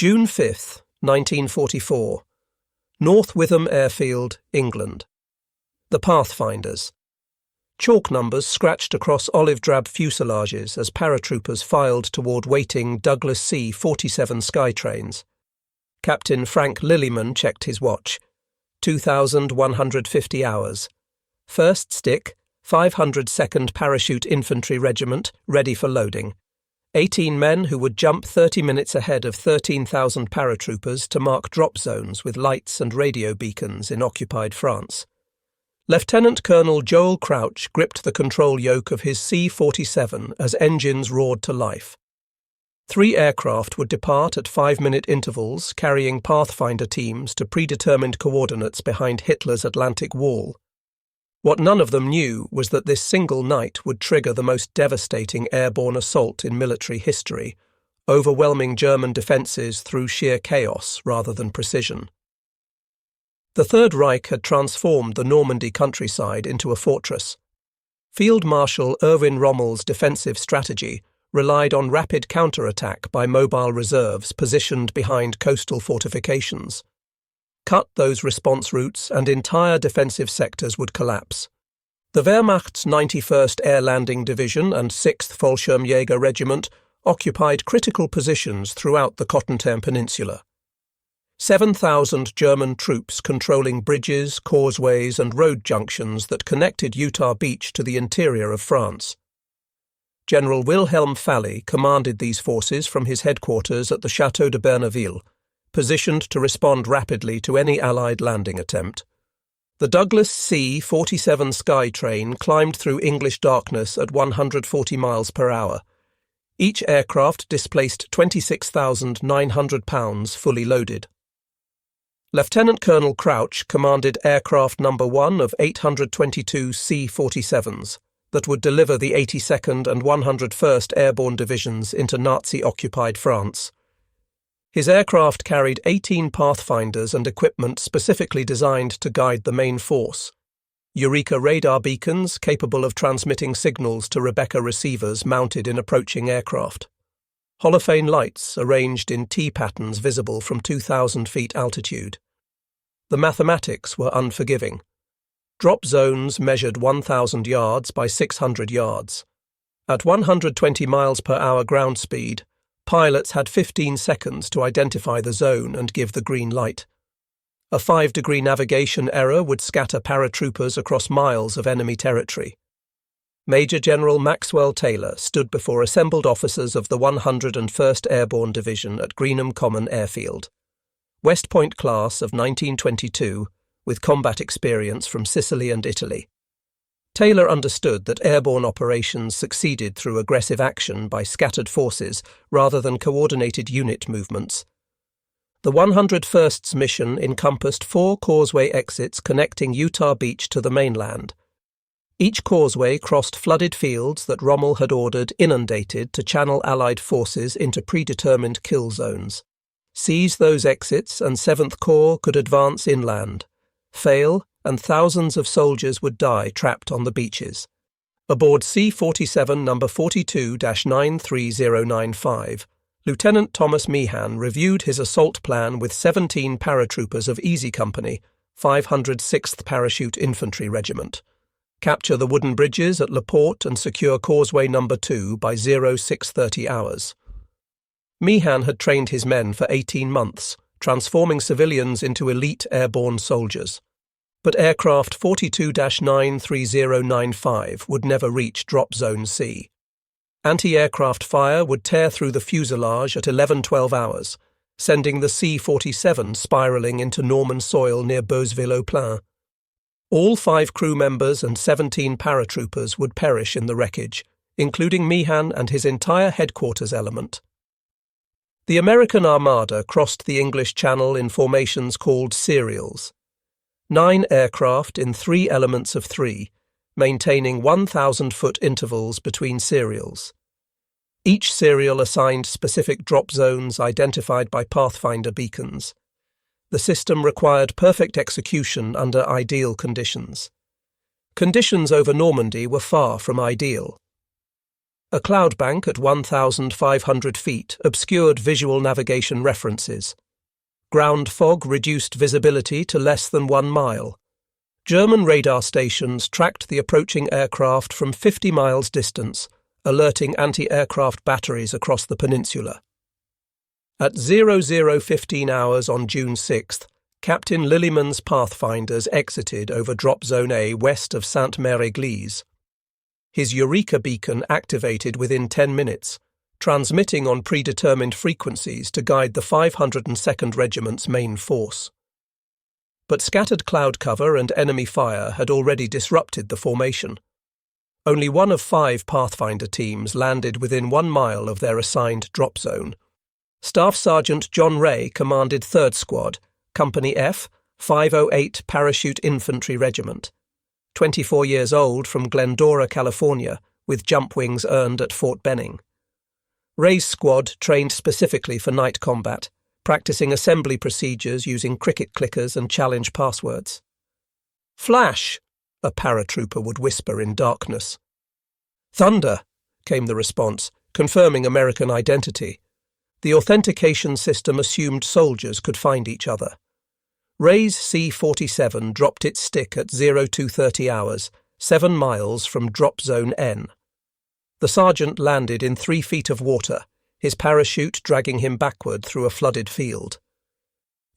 June 5th, 1944. North Witham Airfield, England. The Pathfinders. Chalk numbers scratched across olive-drab fuselages as paratroopers filed toward waiting Douglas C-47 Skytrains. Captain Frank Lillyman checked his watch. 2,150 hours. First stick, 502nd Parachute Infantry Regiment, ready for loading. 18 men who would jump 30 minutes ahead of 13,000 paratroopers to mark drop zones with lights and radio beacons in occupied France. Lieutenant Colonel Joel Crouch gripped the control yoke of his C-47 as engines roared to life. 3 aircraft would depart at 5-minute intervals, carrying Pathfinder teams to predetermined coordinates behind Hitler's Atlantic Wall. What none of them knew was that this single night would trigger the most devastating airborne assault in military history, overwhelming German defences through sheer chaos rather than precision. The Third Reich had transformed the Normandy countryside into a fortress. Field Marshal Erwin Rommel's defensive strategy relied on rapid counterattack by mobile reserves positioned behind coastal fortifications. Cut those response routes and entire defensive sectors would collapse. The Wehrmacht's 91st Air Landing Division and 6th Fallschirmjäger Regiment occupied critical positions throughout the Carentan Peninsula. 7,000 German troops controlling bridges, causeways and road junctions that connected Utah Beach to the interior of France. General Wilhelm Falley commanded these forces from his headquarters at the Château de Bernaville, positioned to respond rapidly to any Allied landing attempt. The Douglas C-47 Skytrain climbed through English darkness at 140 miles per hour. Each aircraft displaced 26,900 pounds fully loaded. Lieutenant Colonel Crouch commanded Aircraft No. 1 of 822 C-47s that would deliver the 82nd and 101st Airborne Divisions into Nazi-occupied France. His aircraft carried 18 Pathfinders and equipment specifically designed to guide the main force. Eureka radar beacons capable of transmitting signals to Rebecca receivers mounted in approaching aircraft. Holophane lights arranged in T-patterns visible from 2,000 feet altitude. The mathematics were unforgiving. Drop zones measured 1,000 yards by 600 yards. At 120 miles per hour ground speed, pilots had 15 seconds to identify the zone and give the green light. A 5-degree navigation error would scatter paratroopers across miles of enemy territory. Major General Maxwell Taylor stood before assembled officers of the 101st Airborne Division at Greenham Common Airfield. West Point class of 1922, with combat experience from Sicily and Italy. Taylor understood that airborne operations succeeded through aggressive action by scattered forces rather than coordinated unit movements. The 101st's mission encompassed 4 causeway exits connecting Utah Beach to the mainland. Each causeway crossed flooded fields that Rommel had ordered inundated to channel Allied forces into predetermined kill zones. Seize those exits and 7th Corps could advance inland. Fail, and thousands of soldiers would die trapped on the beaches. Aboard C-47 No. 42-93095, Lieutenant Thomas Meehan reviewed his assault plan with 17 paratroopers of Easy Company, 506th Parachute Infantry Regiment. Capture the wooden bridges at La Porte and secure Causeway No. 2 by 0630 hours. Meehan had trained his men for 18 months, transforming civilians into elite airborne soldiers. But aircraft 42-93095 would never reach Drop Zone C. Anti-aircraft fire would tear through the fuselage at 11:12 hours, sending the C-47 spiralling into Norman soil near Beauceville-au-Plain. All 5 crew members and 17 paratroopers would perish in the wreckage, including Meehan and his entire headquarters element. The American Armada crossed the English Channel in formations called serials. 9 aircraft in 3 elements of 3, maintaining 1,000-foot intervals between serials. Each serial assigned specific drop zones identified by Pathfinder beacons. The system required perfect execution under ideal conditions. Conditions over Normandy were far from ideal. A cloud bank at 1,500 feet obscured visual navigation references. Ground fog reduced visibility to less than 1 mile. German radar stations tracked the approaching aircraft from 50 miles distance, alerting anti-aircraft batteries across the peninsula. At 00:15 hours on June 6th, Captain Lilliman's pathfinders exited over Drop Zone A west of Sainte-Mère-Église. His Eureka beacon activated within 10 minutes, transmitting on predetermined frequencies to guide the 502nd Regiment's main force. But scattered cloud cover and enemy fire had already disrupted the formation. Only one of 5 Pathfinder teams landed within 1 mile of their assigned drop zone. Staff Sergeant John Ray commanded 3rd Squad, Company F, 508 Parachute Infantry Regiment. 24 years old, from Glendora, California, with jump wings earned at Fort Benning. Ray's squad trained specifically for night combat, practicing assembly procedures using cricket clickers and challenge passwords. "Flash!" a paratrooper would whisper in darkness. "Thunder!" came the response, confirming American identity. The authentication system assumed soldiers could find each other. Ray's C-47 dropped its stick at 02:30 hours, 7 miles from Drop Zone N. The sergeant landed in 3 feet of water, his parachute dragging him backward through a flooded field.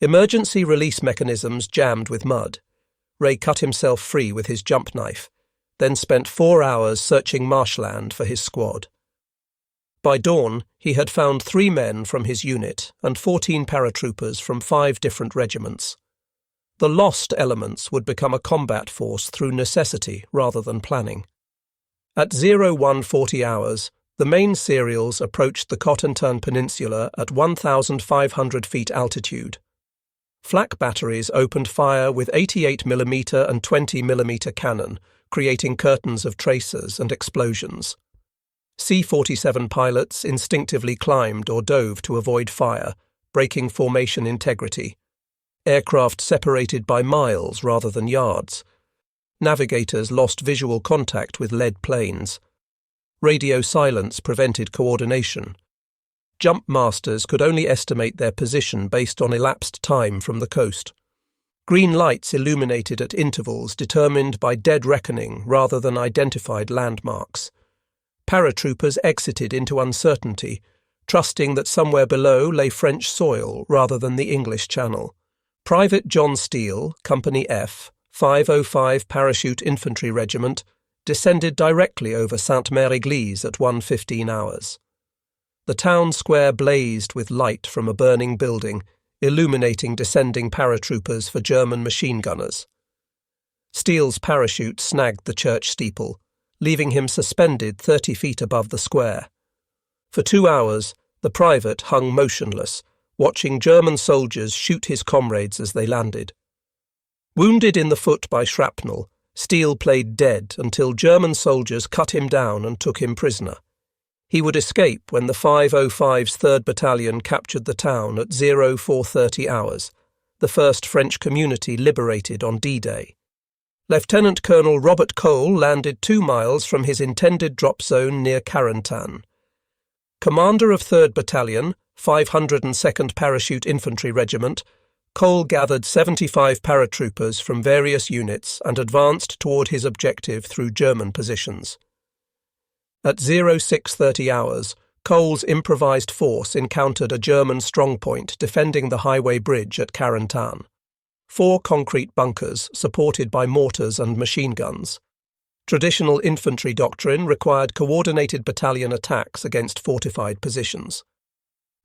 Emergency release mechanisms jammed with mud. Ray cut himself free with his jump knife, then spent 4 hours searching marshland for his squad. By dawn, he had found 3 men from his unit and 14 paratroopers from 5 different regiments. The lost elements would become a combat force through necessity rather than planning. At 01:40 hours, the main serials approached the Carentan Peninsula at 1,500 feet altitude. Flak batteries opened fire with 88mm and 20mm cannon, creating curtains of tracers and explosions. C-47 pilots instinctively climbed or dove to avoid fire, breaking formation integrity. Aircraft separated by miles rather than yards. Navigators lost visual contact with lead planes. Radio silence prevented coordination. Jump masters could only estimate their position based on elapsed time from the coast. Green lights illuminated at intervals determined by dead reckoning rather than identified landmarks. Paratroopers exited into uncertainty, trusting that somewhere below lay French soil rather than the English Channel. Private John Steele, Company F, 505 Parachute Infantry Regiment, descended directly over Sainte-Mère-Église at 1:15 hours. The town square blazed with light from a burning building, illuminating descending paratroopers for German machine gunners. Steele's parachute snagged the church steeple, leaving him suspended 30 feet above the square. For 2 hours, the private hung motionless, watching German soldiers shoot his comrades as they landed. Wounded in the foot by shrapnel, Steele played dead until German soldiers cut him down and took him prisoner. He would escape when the 505's 3rd Battalion captured the town at 04:30 hours, the first French community liberated on D-Day. Lieutenant Colonel Robert Cole landed 2 miles from his intended drop zone near Carentan. Commander of 3rd Battalion, 502nd Parachute Infantry Regiment, Cole gathered 75 paratroopers from various units and advanced toward his objective through German positions. At 06:30 hours, Cole's improvised force encountered a German strongpoint defending the highway bridge at Carentan. 4 concrete bunkers supported by mortars and machine guns. Traditional infantry doctrine required coordinated battalion attacks against fortified positions.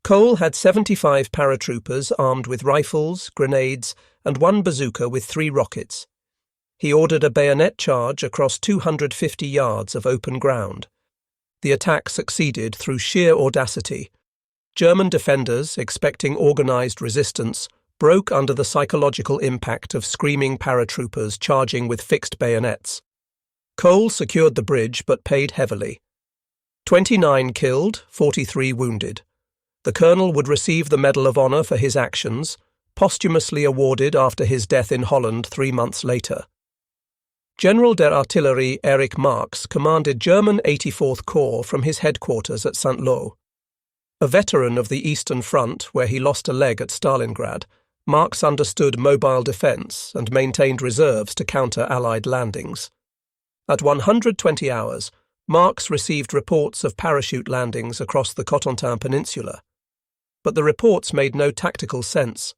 Cole had 75 paratroopers armed with rifles, grenades, and 1 bazooka with 3 rockets. He ordered a bayonet charge across 250 yards of open ground. The attack succeeded through sheer audacity. German defenders, expecting organized resistance, broke under the psychological impact of screaming paratroopers charging with fixed bayonets. Cole secured the bridge but paid heavily. 29 killed, 43 wounded. The colonel would receive the Medal of Honor for his actions, posthumously awarded after his death in Holland 3 months later. General der Artillerie Erich Marx commanded German 84th Corps from his headquarters at Saint-Lô. A veteran of the Eastern Front, where he lost a leg at Stalingrad, Marx understood mobile defence and maintained reserves to counter Allied landings. At 120 hours, Marx received reports of parachute landings across the Carentan Peninsula. But the reports made no tactical sense.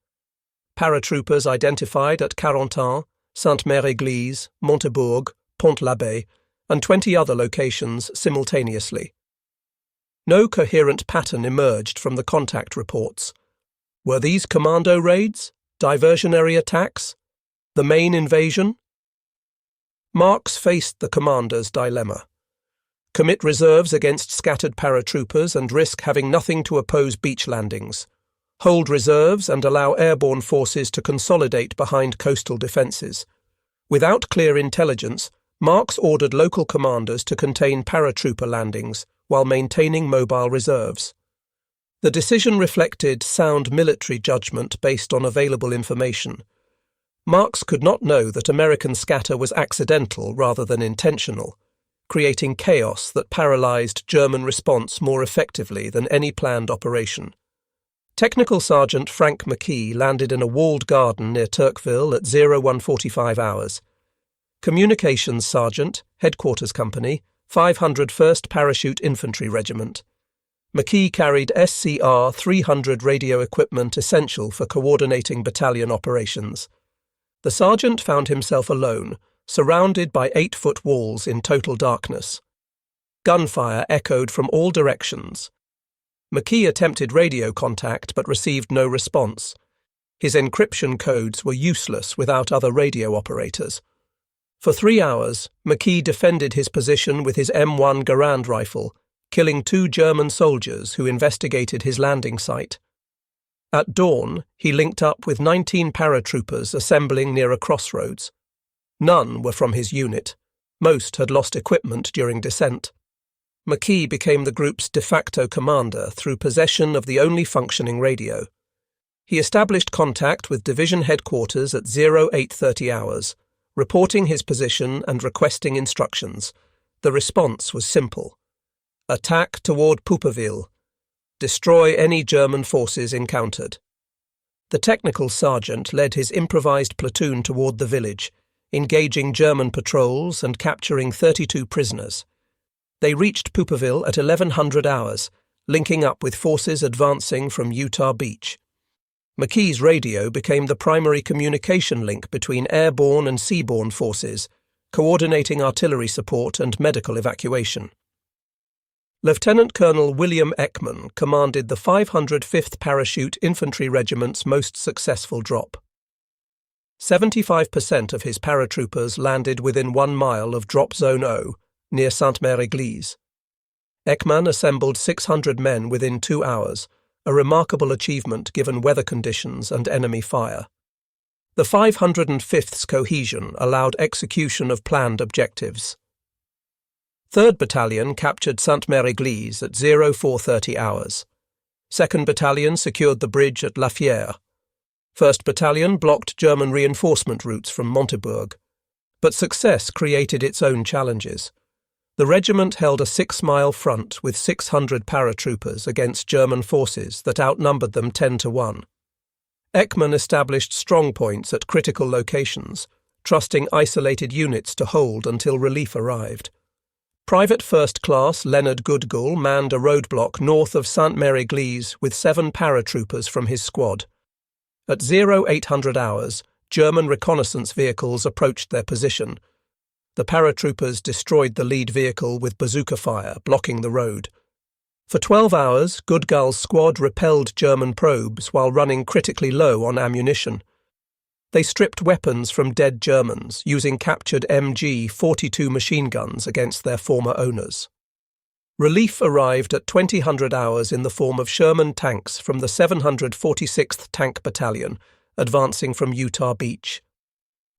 Paratroopers identified at Carentan, Sainte-Mère-Église, Montebourg, Pont-l'Abbé, and 20 other locations simultaneously. No coherent pattern emerged from the contact reports. Were these commando raids, diversionary attacks, the main invasion? Marx faced the commander's dilemma. Commit reserves against scattered paratroopers and risk having nothing to oppose beach landings. Hold reserves and allow airborne forces to consolidate behind coastal defences. Without clear intelligence, Marx ordered local commanders to contain paratrooper landings while maintaining mobile reserves. The decision reflected sound military judgment based on available information. Marx could not know that American scatter was accidental rather than intentional, creating chaos that paralyzed German response more effectively than any planned operation. Technical Sergeant Frank McKee landed in a walled garden near Turkville at 0145 hours. Communications Sergeant, Headquarters Company, 501st Parachute Infantry Regiment. McKee carried SCR 300 radio equipment essential for coordinating battalion operations. The sergeant found himself alone, surrounded by 8-foot walls in total darkness. Gunfire echoed from all directions. McKee attempted radio contact but received no response. His encryption codes were useless without other radio operators. For 3 hours, McKee defended his position with his M1 Garand rifle, killing 2 German soldiers who investigated his landing site. At dawn, he linked up with 19 paratroopers assembling near a crossroads. None were from his unit. Most had lost equipment during descent. McKee became the group's de facto commander through possession of the only functioning radio. He established contact with division headquarters at 0830 hours, reporting his position and requesting instructions. The response was simple. Attack toward Pouperville. Destroy any German forces encountered. The technical sergeant led his improvised platoon toward the village, engaging German patrols and capturing 32 prisoners. They reached Pouperville at 1100 hours, linking up with forces advancing from Utah Beach. McKee's radio became the primary communication link between airborne and seaborne forces, coordinating artillery support and medical evacuation. Lieutenant Colonel William Ekman commanded the 505th Parachute Infantry Regiment's most successful drop. 75% of his paratroopers landed within 1 mile of Drop Zone O, near Sainte-Mère-Église. Ekman assembled 600 men within 2 hours, a remarkable achievement given weather conditions and enemy fire. The 505th's cohesion allowed execution of planned objectives. 3rd Battalion captured Sainte-Mère-Église at 0430 hours. 2nd Battalion secured the bridge at La Fière. 1st Battalion blocked German reinforcement routes from Montebourg. But success created its own challenges. The regiment held a 6-mile front with 600 paratroopers against German forces that outnumbered them 10-1. Ekman established strongpoints at critical locations, trusting isolated units to hold until relief arrived. Private First Class Leonard Goodgull manned a roadblock north of Sainte-Mère-Église with 7 paratroopers from his squad. At 0800 hours, German reconnaissance vehicles approached their position. The paratroopers destroyed the lead vehicle with bazooka fire, blocking the road. For 12 hours, Goodgull's squad repelled German probes while running critically low on ammunition. They stripped weapons from dead Germans, using captured MG-42 machine guns against their former owners. Relief arrived at 2000 hours in the form of Sherman tanks from the 746th Tank Battalion, advancing from Utah Beach.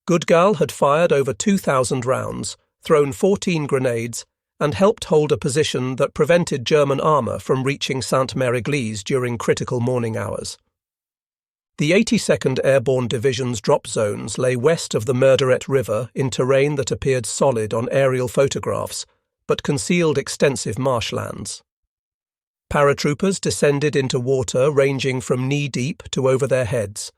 Goodgull had fired over 2,000 rounds, thrown 14 grenades, and helped hold a position that prevented German armour from reaching Sainte-Mère-Église during critical morning hours. The 82nd Airborne Division's drop zones lay west of the Murderette River in terrain that appeared solid on aerial photographs, but concealed extensive marshlands. Paratroopers descended into water ranging from knee-deep to over their heads.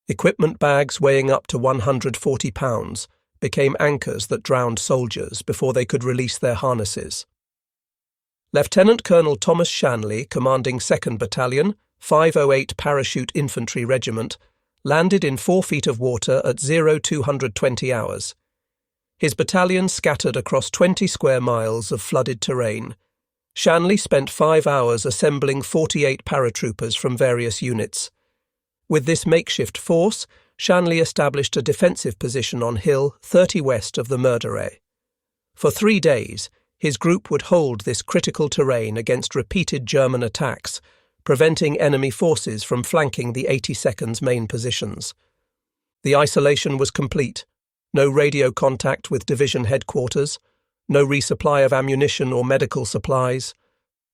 Equipment bags weighing up to 140 pounds became anchors that drowned soldiers before they could release their harnesses. Lieutenant Colonel Thomas Shanley, commanding 2nd Battalion, 508 Parachute Infantry Regiment, landed in 4 feet of water at 0220 hours. His battalion scattered across 20 square miles of flooded terrain. Shanley spent 5 hours assembling 48 paratroopers from various units. With this makeshift force, Shanley established a defensive position on hill 30 west of the Murderette. For 3 days, his group would hold this critical terrain against repeated German attacks, preventing enemy forces from flanking the 82nd's main positions. The isolation was complete. No radio contact with division headquarters, no resupply of ammunition or medical supplies,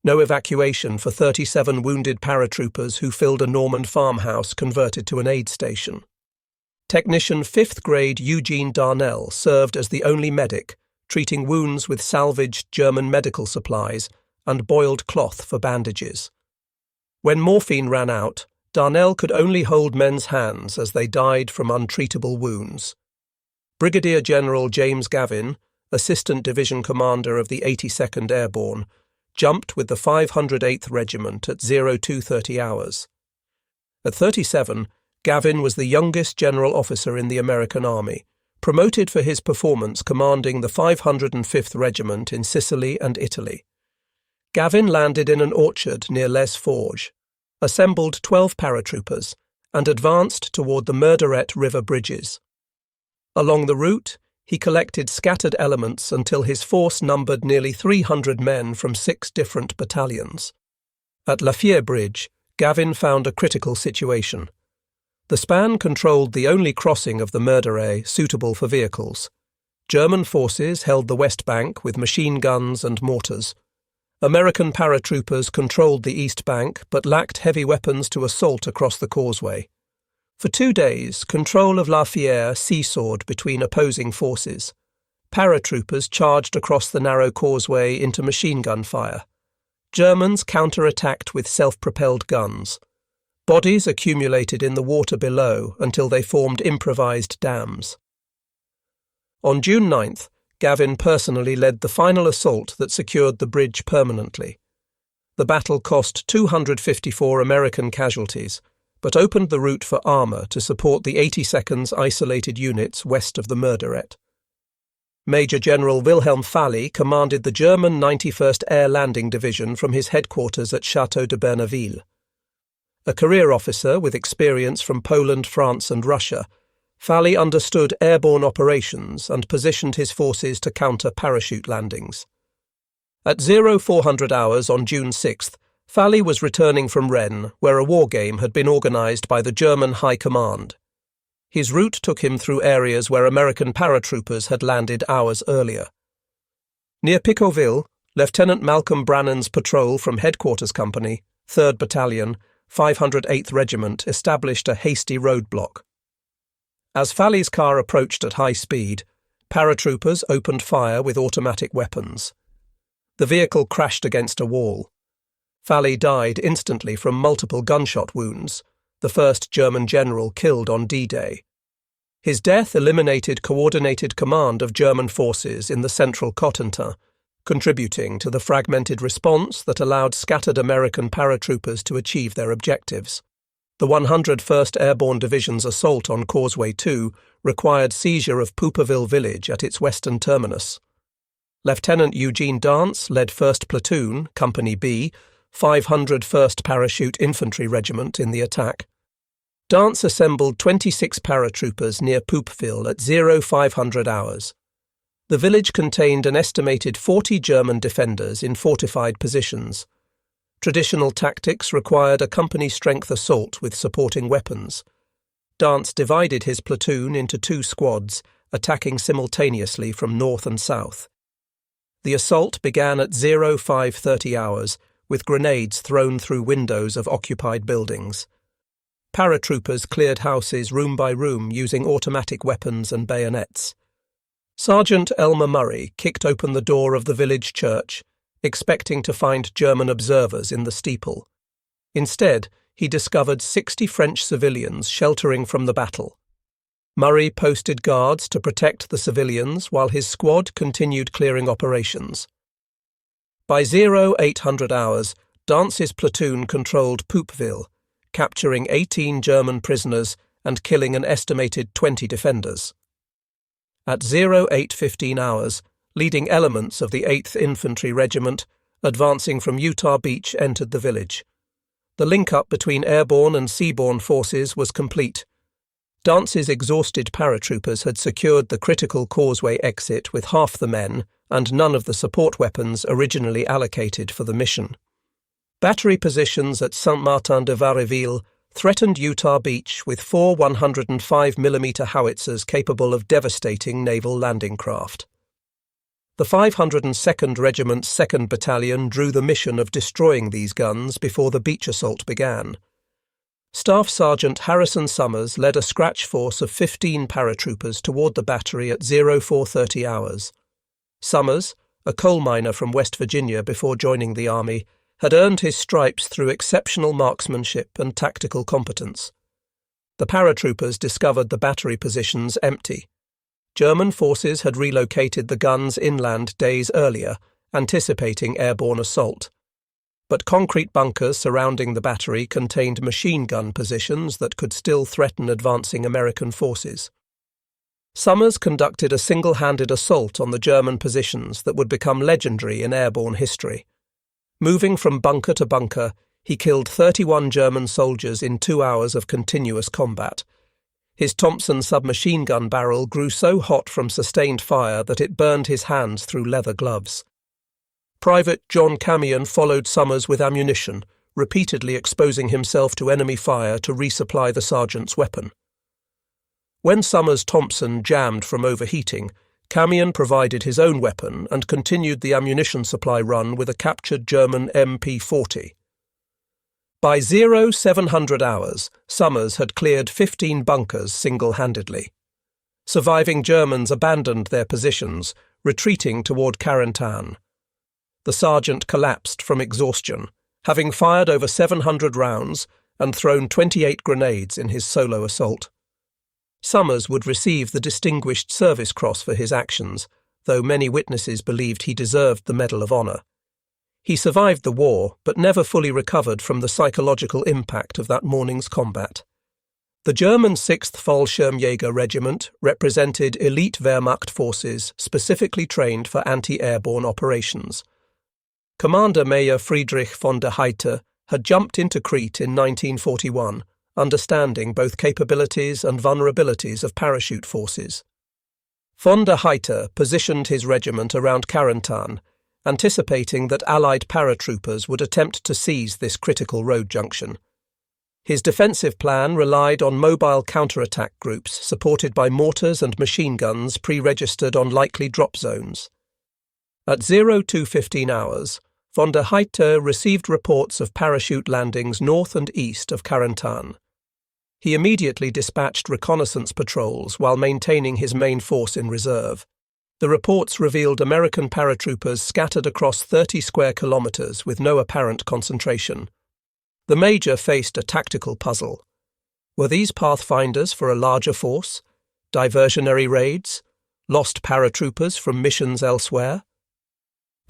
no evacuation for 37 wounded paratroopers who filled a Norman farmhouse converted to an aid station. Technician 5th grade Eugene Darnell served as the only medic, treating wounds with salvaged German medical supplies and boiled cloth for bandages. When morphine ran out, Darnell could only hold men's hands as they died from untreatable wounds. Brigadier General James Gavin, Assistant Division Commander of the 82nd Airborne, jumped with the 508th Regiment at 0230 hours. At 37, Gavin was the youngest general officer in the American Army, promoted for his performance commanding the 505th Regiment in Sicily and Italy. Gavin landed in an orchard near Les Forges, assembled 12 paratroopers, and advanced toward the Murderette River bridges. Along the route, he collected scattered elements until his force numbered nearly 300 men from 6 different battalions. At Lafayette Bridge, Gavin found a critical situation. The span controlled the only crossing of the Murderette suitable for vehicles. German forces held the west bank with machine guns and mortars. American paratroopers controlled the east bank but lacked heavy weapons to assault across the causeway. For 2 days, control of Lafayette seesawed between opposing forces. Paratroopers charged across the narrow causeway into machine gun fire. Germans counterattacked with self-propelled guns. Bodies accumulated in the water below until they formed improvised dams. On June 9th, Gavin personally led the final assault that secured the bridge permanently. The battle cost 254 American casualties, but opened the route for armour to support the 82nd's isolated units west of the Murderette. Major General Wilhelm Fally commanded the German 91st Air Landing Division from his headquarters at Château de Bernaville. A career officer with experience from Poland, France and Russia, Fally understood airborne operations and positioned his forces to counter parachute landings. At 0400 hours on June 6th, Fally was returning from Rennes, where a war game had been organised by the German High Command. His route took him through areas where American paratroopers had landed hours earlier. Near Picauville, Lieutenant Malcolm Brannan's patrol from Headquarters Company, 3rd Battalion, 508th Regiment established a hasty roadblock. As Fally's car approached at high speed, paratroopers opened fire with automatic weapons. The vehicle crashed against a wall. Fally died instantly from multiple gunshot wounds, the first German general killed on D-Day. His death eliminated coordinated command of German forces in the central Carentan, contributing to the fragmented response that allowed scattered American paratroopers to achieve their objectives. The 101st Airborne Division's assault on Causeway 2 required seizure of Pouperville village at its western terminus. Lieutenant Eugene Dance led 1st Platoon, Company B, 501st Parachute Infantry Regiment in the attack. Dance assembled 26 paratroopers near Pouperville at 0500 hours. The village contained an estimated 40 German defenders in fortified positions. Traditional tactics required a company-strength assault with supporting weapons. Dance divided his platoon into 2 squads, attacking simultaneously from north and south. The assault began at 0530 hours, with grenades thrown through windows of occupied buildings. paratroopers cleared houses room by room using automatic weapons and bayonets. Sergeant Elmer Murray kicked open the door of the village church, expecting to find German observers in the steeple. Instead, he discovered 60 French civilians sheltering from the battle. Murray posted guards to protect the civilians while his squad continued clearing operations. By 0800 hours, Dance's platoon controlled Poopville, capturing 18 German prisoners and killing an estimated 20 defenders. At 0815 hours, leading elements of the 8th Infantry Regiment, advancing from Utah Beach, entered the village. The link-up between airborne and seaborne forces was complete. Dance's exhausted paratroopers had secured the critical causeway exit with half the men and none of the support weapons originally allocated for the mission. Battery positions at Saint-Martin-de-Variville threatened Utah Beach with 4 105mm howitzers capable of devastating naval landing craft. The 502nd Regiment's 2nd Battalion drew the mission of destroying these guns before the beach assault began. Staff Sergeant Harrison Summers led a scratch force of 15 paratroopers toward the battery at 0430 hours. Summers, a coal miner from West Virginia before joining the Army, had earned his stripes through exceptional marksmanship and tactical competence. The paratroopers discovered the battery positions empty. German forces had relocated the guns inland days earlier, anticipating airborne assault. But concrete bunkers surrounding the battery contained machine gun positions that could still threaten advancing American forces. Summers conducted a single-handed assault on the German positions that would become legendary in airborne history. Moving from bunker to bunker, he killed 31 German soldiers in 2 hours of continuous combat. His Thompson submachine gun barrel grew so hot from sustained fire that it burned his hands through leather gloves. Private John Steele followed Summers with ammunition, repeatedly exposing himself to enemy fire to resupply the sergeant's weapon. When Summers' Thompson jammed from overheating, Steele provided his own weapon and continued the ammunition supply run with a captured German MP-40. By 0700 hours, Summers had cleared 15 bunkers single-handedly. Surviving Germans abandoned their positions, retreating toward Carentan. The sergeant collapsed from exhaustion, having fired over 700 rounds and thrown 28 grenades in his solo assault. Summers would receive the Distinguished Service Cross for his actions, though many witnesses believed he deserved the Medal of Honor. He survived the war, but never fully recovered from the psychological impact of that morning's combat. The German 6th Fallschirmjäger Regiment represented elite Wehrmacht forces specifically trained for anti-airborne operations. Commander Major Friedrich von der Heydte had jumped into Crete in 1941, understanding both capabilities and vulnerabilities of parachute forces. Von der Heydte positioned his regiment around Carentan, anticipating that Allied paratroopers would attempt to seize this critical road junction. His defensive plan relied on mobile counterattack groups supported by mortars and machine guns pre-registered on likely drop zones. At 0215 hours, von der Heydte received reports of parachute landings north and east of Carentan. He immediately dispatched reconnaissance patrols while maintaining his main force in reserve. The reports revealed American paratroopers scattered across 30 square kilometers with no apparent concentration. The Major faced a tactical puzzle. Were these pathfinders for a larger force? Diversionary raids? Lost paratroopers from missions elsewhere?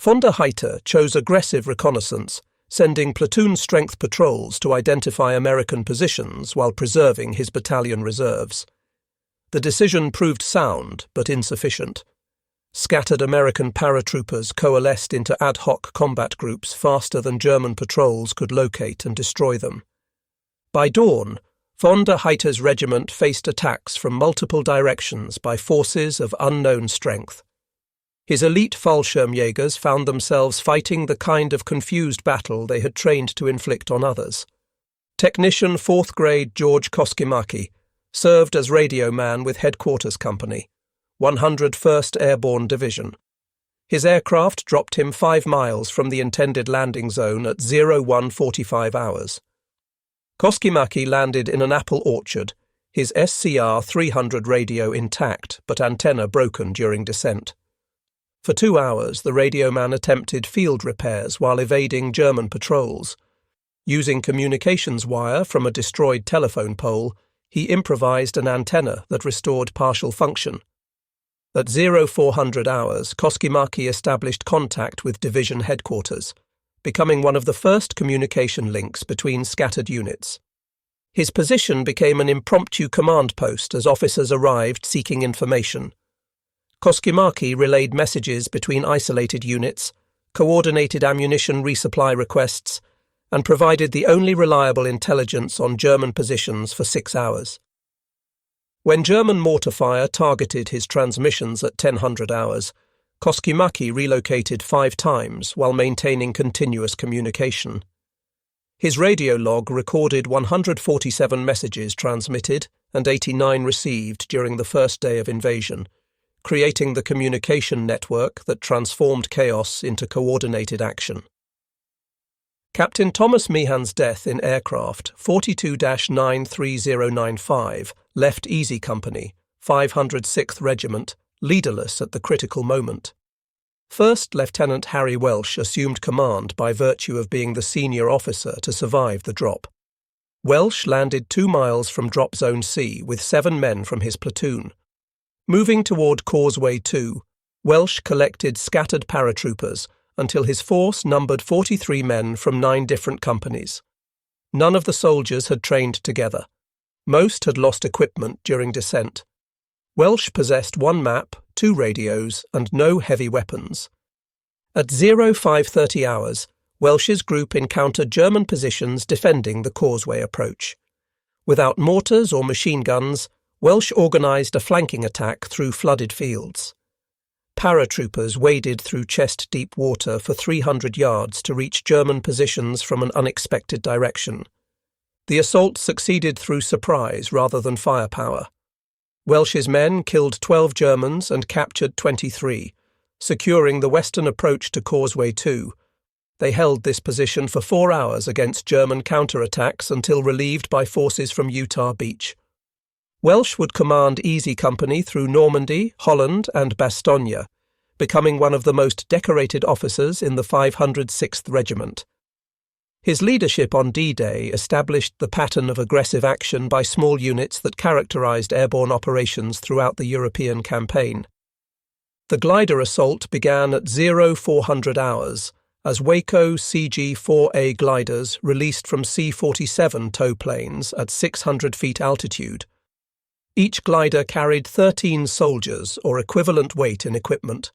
Von der Heydte chose aggressive reconnaissance, sending platoon-strength patrols to identify American positions while preserving his battalion reserves. The decision proved sound, but insufficient. Scattered American paratroopers coalesced into ad hoc combat groups faster than German patrols could locate and destroy them. By dawn, von der Heydte's regiment faced attacks from multiple directions by forces of unknown strength. His elite Fallschirmjägers found themselves fighting the kind of confused battle they had trained to inflict on others. Technician 4th grade George Koskimaki served as radio man with Headquarters Company, 101st Airborne Division. His aircraft dropped him 5 miles from the intended landing zone at 0145 hours. Koskimaki landed in an apple orchard, his SCR-300 radio intact but antenna broken during descent. For 2 hours, the radio man attempted field repairs while evading German patrols. Using communications wire from a destroyed telephone pole, he improvised an antenna that restored partial function. At 0400 hours, Koskimaki established contact with division headquarters, becoming one of the first communication links between scattered units. His position became an impromptu command post as officers arrived seeking information. Koskimaki relayed messages between isolated units, coordinated ammunition resupply requests, and provided the only reliable intelligence on German positions for 6 hours. When German mortar fire targeted his transmissions at 1000 hours, Koskimaki relocated 5 times while maintaining continuous communication. His radio log recorded 147 messages transmitted and 89 received during the first day of invasion, creating the communication network that transformed chaos into coordinated action. Captain Thomas Meehan's death in aircraft 42-93095 left Easy Company, 506th Regiment, leaderless at the critical moment. First Lieutenant Harry Welsh assumed command by virtue of being the senior officer to survive the drop. Welsh landed 2 miles from Drop Zone C with 7 men from his platoon. Moving toward Causeway 2, Welsh collected scattered paratroopers until his force numbered 43 men from 9 different companies. None of the soldiers had trained together. Most had lost equipment during descent. Welsh possessed 1 map, 2 radios, and no heavy weapons. At 0530 hours, Welsh's group encountered German positions defending the causeway approach. Without mortars or machine guns, Welsh organised a flanking attack through flooded fields. Paratroopers waded through chest-deep water for 300 yards to reach German positions from an unexpected direction. The assault succeeded through surprise rather than firepower. Welsh's men killed 12 Germans and captured 23, securing the western approach to Causeway 2. They held this position for 4 hours against German counterattacks until relieved by forces from Utah Beach. Welsh would command Easy Company through Normandy, Holland, and Bastogne, becoming one of the most decorated officers in the 506th Regiment. His leadership on D-Day established the pattern of aggressive action by small units that characterized airborne operations throughout the European campaign. The glider assault began at 0400 hours, as Waco CG-4A gliders released from C-47 tow planes at 600 feet altitude. Each glider carried 13 soldiers or equivalent weight in equipment.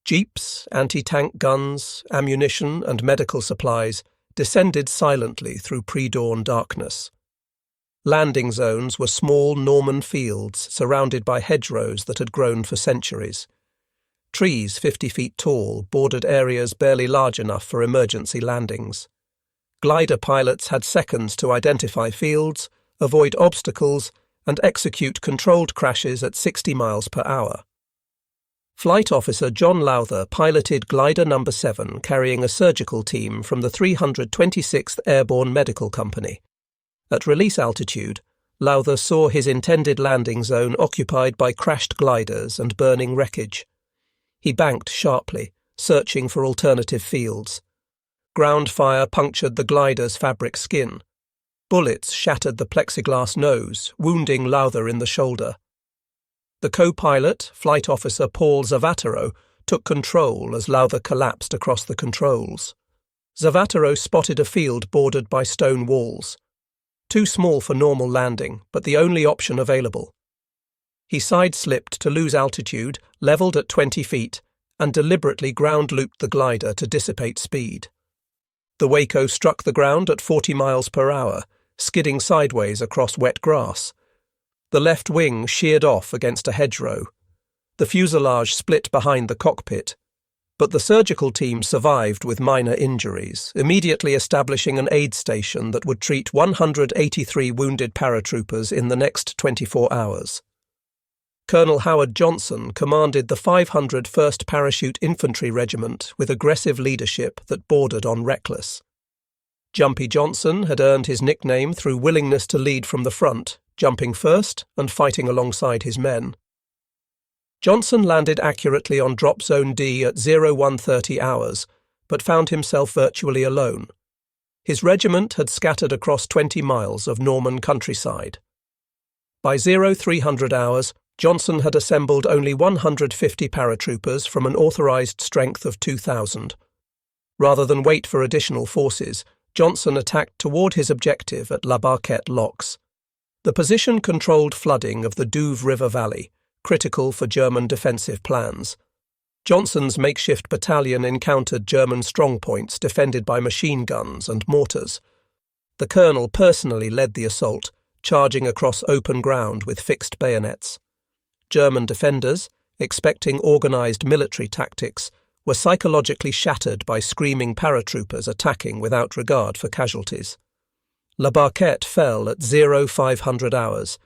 Jeeps, anti-tank guns, ammunition, and medical supplies descended silently through pre-dawn darkness. Landing zones were small Norman fields surrounded by hedgerows that had grown for centuries. Trees 50 feet tall bordered areas barely large enough for emergency landings. Glider pilots had seconds to identify fields, avoid obstacles, and execute controlled crashes at 60 miles per hour. Flight Officer John Lowther piloted Glider No. 7 carrying a surgical team from the 326th Airborne Medical Company. At release altitude, Lowther saw his intended landing zone occupied by crashed gliders and burning wreckage. He banked sharply, searching for alternative fields. Ground fire punctured the glider's fabric skin. Bullets shattered the plexiglass nose, wounding Lowther in the shoulder. The co-pilot, Flight Officer Paul Zavatero, took control as Lowther collapsed across the controls. Zavatero spotted a field bordered by stone walls. Too small for normal landing, but the only option available. He side-slipped to lose altitude, levelled at 20 feet, and deliberately ground-looped the glider to dissipate speed. The Waco struck the ground at 40 miles per hour, skidding sideways across wet grass. The left wing sheared off against a hedgerow. The fuselage split behind the cockpit, but the surgical team survived with minor injuries, immediately establishing an aid station that would treat 183 wounded paratroopers in the next 24 hours. Colonel Howard Johnson commanded the 501st Parachute Infantry Regiment with aggressive leadership that bordered on reckless. Jumpy Johnson had earned his nickname through willingness to lead from the front, jumping first and fighting alongside his men. Johnson landed accurately on drop zone D at 0130 hours, but found himself virtually alone. His regiment had scattered across 20 miles of Norman countryside. By 0300 hours, Johnson had assembled only 150 paratroopers from an authorized strength of 2,000. Rather than wait for additional forces, Johnson attacked toward his objective at La Barquette Locks. The position controlled flooding of the Douve River Valley, critical for German defensive plans. Johnson's makeshift battalion encountered German strongpoints defended by machine guns and mortars. The colonel personally led the assault, charging across open ground with fixed bayonets. German defenders, expecting organized military tactics, were psychologically shattered by screaming paratroopers attacking without regard for casualties. La Barquette fell at 0500 hours,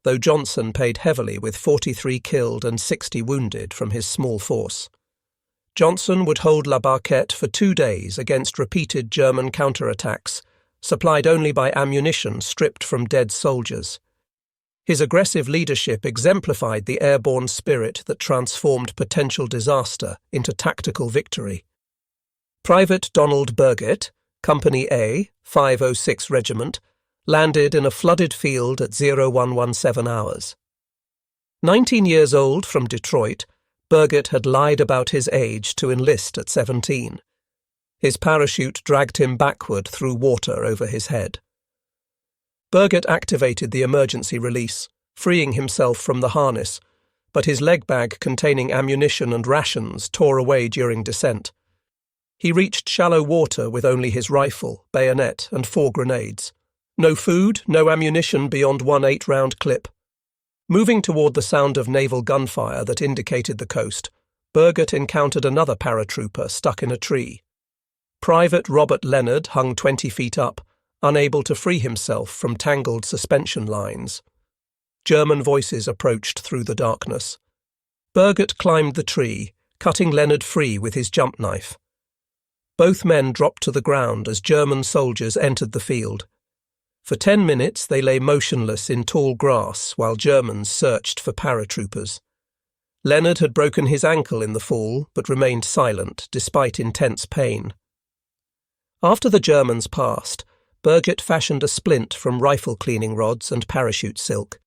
though Johnson paid heavily with 43 killed and 60 wounded from his small force. Johnson would hold La Barquette for 2 days against repeated German counterattacks, supplied only by ammunition stripped from dead soldiers. His aggressive leadership exemplified the airborne spirit that transformed potential disaster into tactical victory. Private Donald Burgett, Company A, 506 Regiment, landed in a flooded field at 0117 hours. 19 years old from Detroit, Burgett had lied about his age to enlist at 17. His parachute dragged him backward through water over his head. Burgett activated the emergency release, freeing himself from the harness, but his leg bag containing ammunition and rations tore away during descent. He reached shallow water with only his rifle, bayonet, and 4 grenades. No food, no ammunition beyond 1 8-round clip. Moving toward the sound of naval gunfire that indicated the coast, Burgett encountered another paratrooper stuck in a tree. Private Robert Leonard hung 20 feet up, unable to free himself from tangled suspension lines. German voices approached through the darkness. Burgett climbed the tree, cutting Leonard free with his jump knife. Both men dropped to the ground as German soldiers entered the field. For 10 minutes they lay motionless in tall grass while Germans searched for paratroopers. Leonard had broken his ankle in the fall, but remained silent despite intense pain. After the Germans passed, Burgett fashioned a splint from rifle cleaning rods and parachute silk.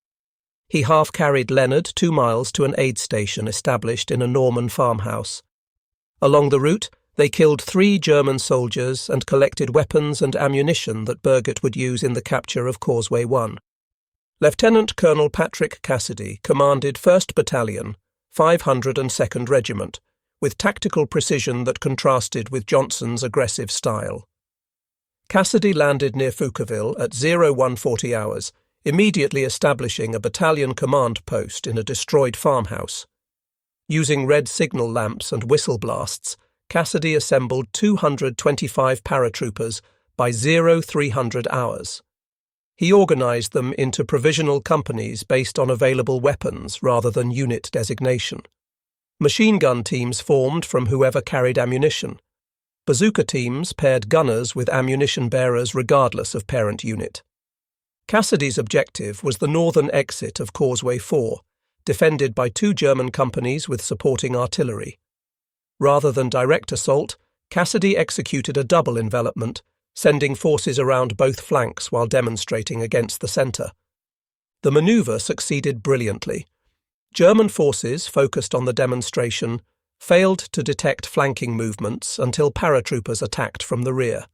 He half-carried Leonard 2 miles to an aid station established in a Norman farmhouse. Along the route, they killed 3 German soldiers and collected weapons and ammunition that Burgett would use in the capture of Causeway 1. Lieutenant Colonel Patrick Cassidy commanded 1st Battalion, 502nd Regiment, with tactical precision that contrasted with Johnson's aggressive style. Cassidy landed near Fouqueville at 0140 hours, immediately establishing a battalion command post in a destroyed farmhouse. Using red signal lamps and whistle blasts, Cassidy assembled 225 paratroopers by 0300 hours. He organized them into provisional companies based on available weapons rather than unit designation. Machine gun teams formed from whoever carried ammunition. Bazooka teams paired gunners with ammunition bearers regardless of parent unit. Cassidy's objective was the northern exit of Causeway 4, defended by 2 German companies with supporting artillery. Rather than direct assault, Cassidy executed a double envelopment, sending forces around both flanks while demonstrating against the centre. The manoeuvre succeeded brilliantly. German forces, focused on the demonstration, failed to detect flanking movements until paratroopers attacked from the rear.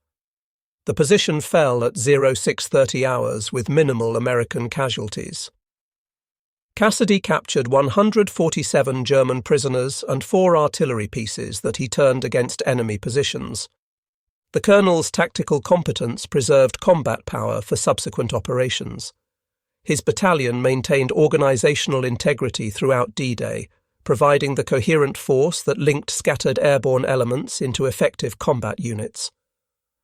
The position fell at 0630 hours with minimal American casualties. Cassidy captured 147 German prisoners and 4 artillery pieces that he turned against enemy positions. The colonel's tactical competence preserved combat power for subsequent operations. His battalion maintained organizational integrity throughout D-Day, providing the coherent force that linked scattered airborne elements into effective combat units.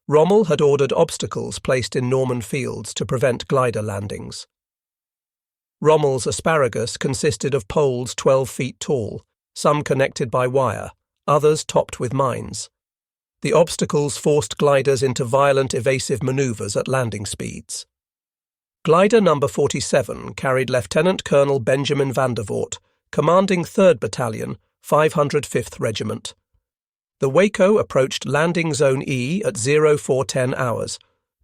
Rommel had ordered obstacles placed in Norman fields to prevent glider landings. Rommel's asparagus consisted of poles 12 feet tall, some connected by wire, others topped with mines. The obstacles forced gliders into violent evasive manoeuvres at landing speeds. Glider number 47 carried Lieutenant Colonel Benjamin Vandervoort, commanding 3rd Battalion, 505th Regiment. The Waco approached landing zone E at 0410 hours,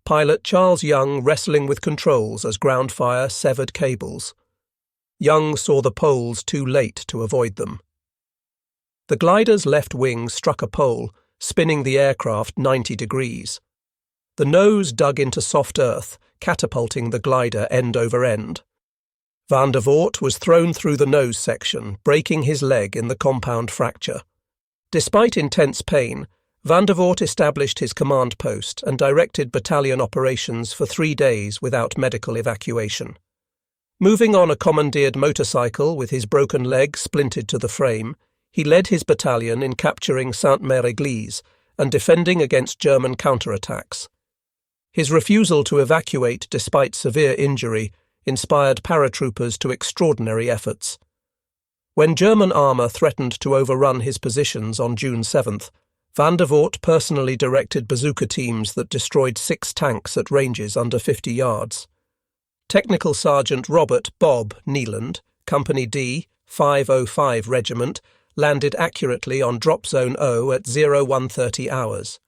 pilot Charles Young wrestling with controls as ground fire severed cables. Young saw the poles too late to avoid them. The glider's left wing struck a pole, spinning the aircraft 90 degrees. The nose dug into soft earth, catapulting the glider end over end. Vandervoort was thrown through the nose section, breaking his leg in the compound fracture. Despite intense pain, Vandervoort established his command post and directed battalion operations for 3 days without medical evacuation. Moving on a commandeered motorcycle with his broken leg splintered to the frame, he led his battalion in capturing Sainte-Mère-Église and defending against German counterattacks. His refusal to evacuate despite severe injury inspired paratroopers to extraordinary efforts. When German armour threatened to overrun his positions on June 7th, Vandervoort personally directed bazooka teams that destroyed 6 tanks at ranges under 50 yards. Technical Sergeant Robert Bob Neeland, Company D, 505 Regiment, landed accurately on Drop Zone O at 0130 hours.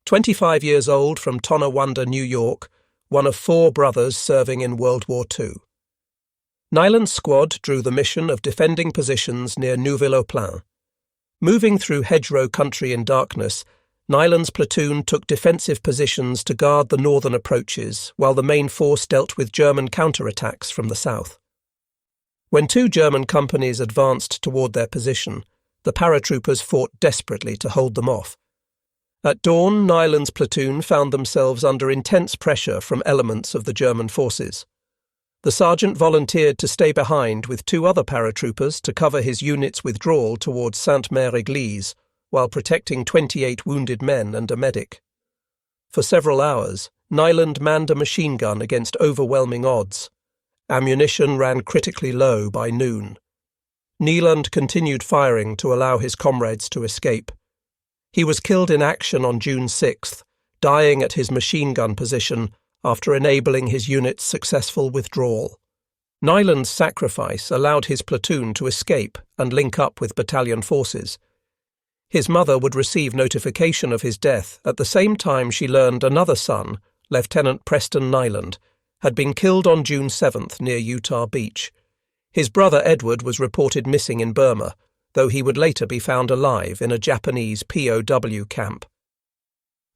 25 years old from Tonawanda, New York, one of 4 brothers serving in World War II. Nyland's squad drew the mission of defending positions near Neuville-au-Plain. Moving through hedgerow country in darkness, Nyland's platoon took defensive positions to guard the northern approaches, while the main force dealt with German counterattacks from the south. When 2 German companies advanced toward their position, the paratroopers fought desperately to hold them off. At dawn, Nyland's platoon found themselves under intense pressure from elements of the German forces. The sergeant volunteered to stay behind with 2 other paratroopers to cover his unit's withdrawal towards Sainte-Mère-Église, while protecting 28 wounded men and a medic. For several hours, Nyland manned a machine gun against overwhelming odds. Ammunition ran critically low by noon. Neeland continued firing to allow his comrades to escape. He was killed in action on June 6th, dying at his machine gun position after enabling his unit's successful withdrawal. Nyland's sacrifice allowed his platoon to escape and link up with battalion forces. His mother would receive notification of his death at the same time she learned another son, Lieutenant Preston Nyland, had been killed on June 7th near Utah Beach. His brother Edward was reported missing in Burma, though he would later be found alive in a Japanese POW camp.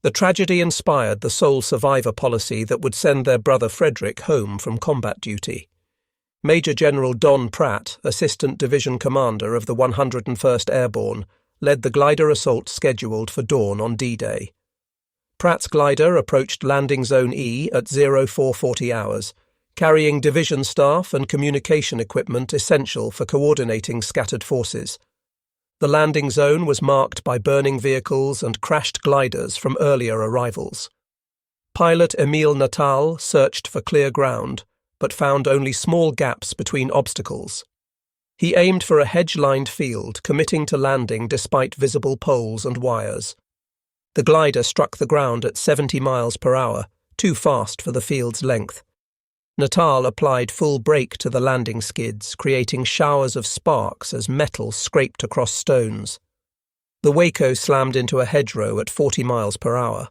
The tragedy inspired the sole survivor policy that would send their brother Frederick home from combat duty. Major General Don Pratt, Assistant Division Commander of the 101st Airborne, led the glider assault scheduled for dawn on D-Day. Pratt's glider approached landing zone E at 0440 hours, carrying division staff and communication equipment essential for coordinating scattered forces. The landing zone was marked by burning vehicles and crashed gliders from earlier arrivals. Pilot Emile Natal searched for clear ground, but found only small gaps between obstacles. He aimed for a hedge-lined field, committing to landing despite visible poles and wires. The glider struck the ground at 70 miles per hour, too fast for the field's length. Natal applied full brake to the landing skids, creating showers of sparks as metal scraped across stones. The Waco slammed into a hedgerow at 40 miles per hour.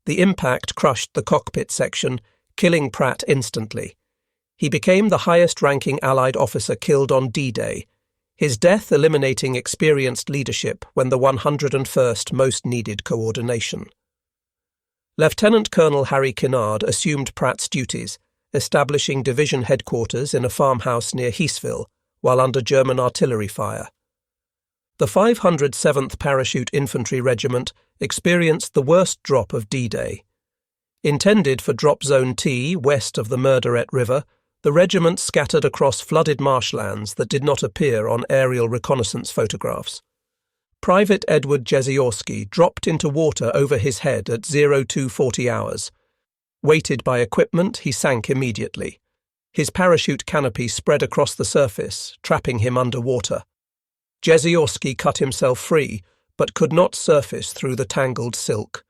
The impact crushed the cockpit section, killing Pratt instantly. He became the highest-ranking Allied officer killed on D-Day, his death eliminating experienced leadership when the 101st most needed coordination. Lieutenant Colonel Harry Kinnard assumed Pratt's duties, establishing division headquarters in a farmhouse near Heesville, while under German artillery fire. The 507th Parachute Infantry Regiment experienced the worst drop of D-Day. Intended for Drop Zone T west of the Murderette River, the regiment scattered across flooded marshlands that did not appear on aerial reconnaissance photographs. Private Edward Jeziorski dropped into water over his head at 0240 hours. Weighted by equipment, he sank immediately. His parachute canopy spread across the surface, trapping him underwater. Jeziorski cut himself free, but could not surface through the tangled silk.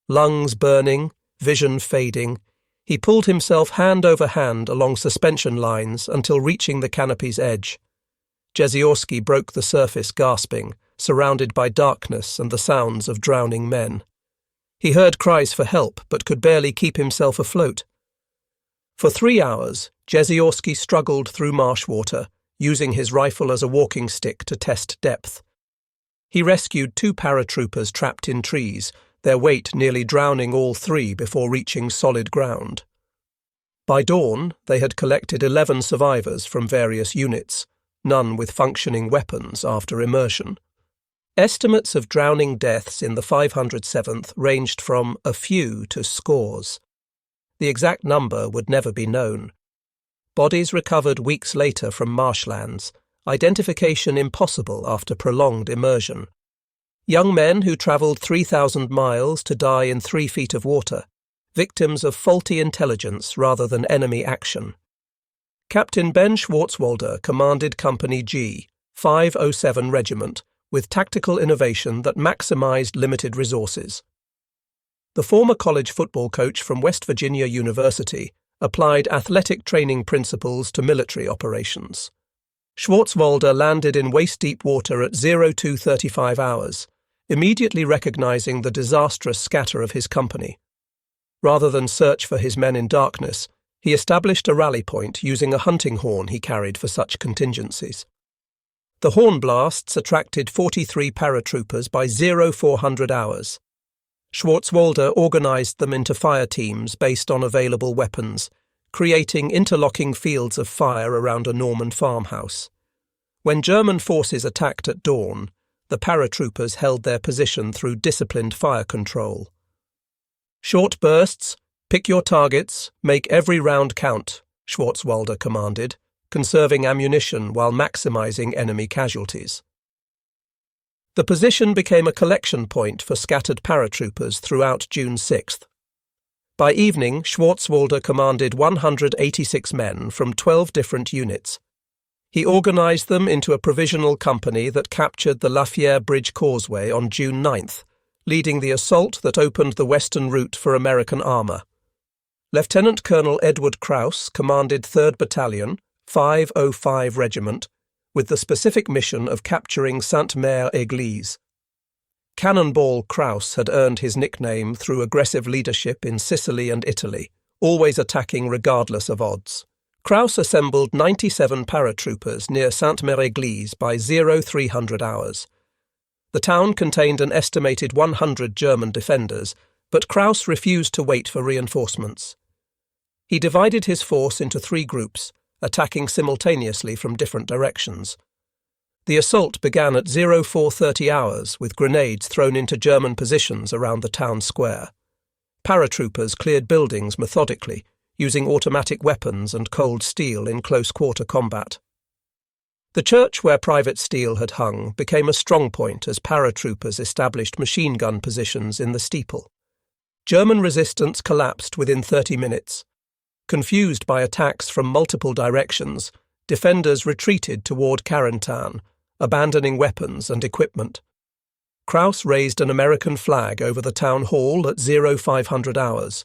Lungs burning, vision fading, he pulled himself hand over hand along suspension lines until reaching the canopy's edge. Jeziorski broke the surface gasping, surrounded by darkness and the sounds of drowning men. He heard cries for help, but could barely keep himself afloat. For 3 hours, Jeziorski struggled through marsh water, using his rifle as a walking stick to test depth. He rescued 2 paratroopers trapped in trees, their weight nearly drowning all 3 before reaching solid ground. By dawn, they had collected 11 survivors from various units, none with functioning weapons after immersion. Estimates of drowning deaths in the 507th ranged from a few to scores. The exact number would never be known. Bodies recovered weeks later from marshlands, identification impossible after prolonged immersion. Young men who travelled 3,000 miles to die in 3 feet of water, victims of faulty intelligence rather than enemy action. Captain Ben Schwarzwalder commanded Company G, 507 Regiment, with tactical innovation that maximised limited resources. The former college football coach from West Virginia University applied athletic training principles to military operations. Schwarzwalder landed in waist-deep water at 02:35 hours, immediately recognizing the disastrous scatter of his company. Rather than search for his men in darkness, he established a rally point using a hunting horn he carried for such contingencies. The horn blasts attracted 43 paratroopers by 0400 hours. Schwarzwalder organized them into fire teams based on available weapons, creating interlocking fields of fire around a Norman farmhouse. When German forces attacked at dawn, the paratroopers held their position through disciplined fire control. Short bursts, pick your targets, make every round count, Schwarzwalder commanded, conserving ammunition while maximizing enemy casualties. The position became a collection point for scattered paratroopers throughout June 6th. By evening, Schwarzwalder commanded 186 men from 12 different units. He organized them into a provisional company that captured the Lafayette Bridge Causeway on June 9th, leading the assault that opened the western route for American armour. Lieutenant Colonel Edward Krauss commanded 3rd Battalion, 505 Regiment, with the specific mission of capturing Sainte-Mère-Église. Cannonball Krauss had earned his nickname through aggressive leadership in Sicily and Italy, always attacking regardless of odds. Krauss assembled 97 paratroopers near Sainte-Mère-Église by 0300 hours. The town contained an estimated 100 German defenders, but Krauss refused to wait for reinforcements. He divided his force into 3 groups, attacking simultaneously from different directions. The assault began at 0430 hours with grenades thrown into German positions around the town square. Paratroopers cleared buildings methodically, using automatic weapons and cold steel in close-quarter combat. The church where Private Steele had hung became a strong point as paratroopers established machine gun positions in the steeple. German resistance collapsed within 30 minutes. Confused by attacks from multiple directions, defenders retreated toward Carentan, abandoning weapons and equipment. Krauss raised an American flag over the town hall at 0500 hours,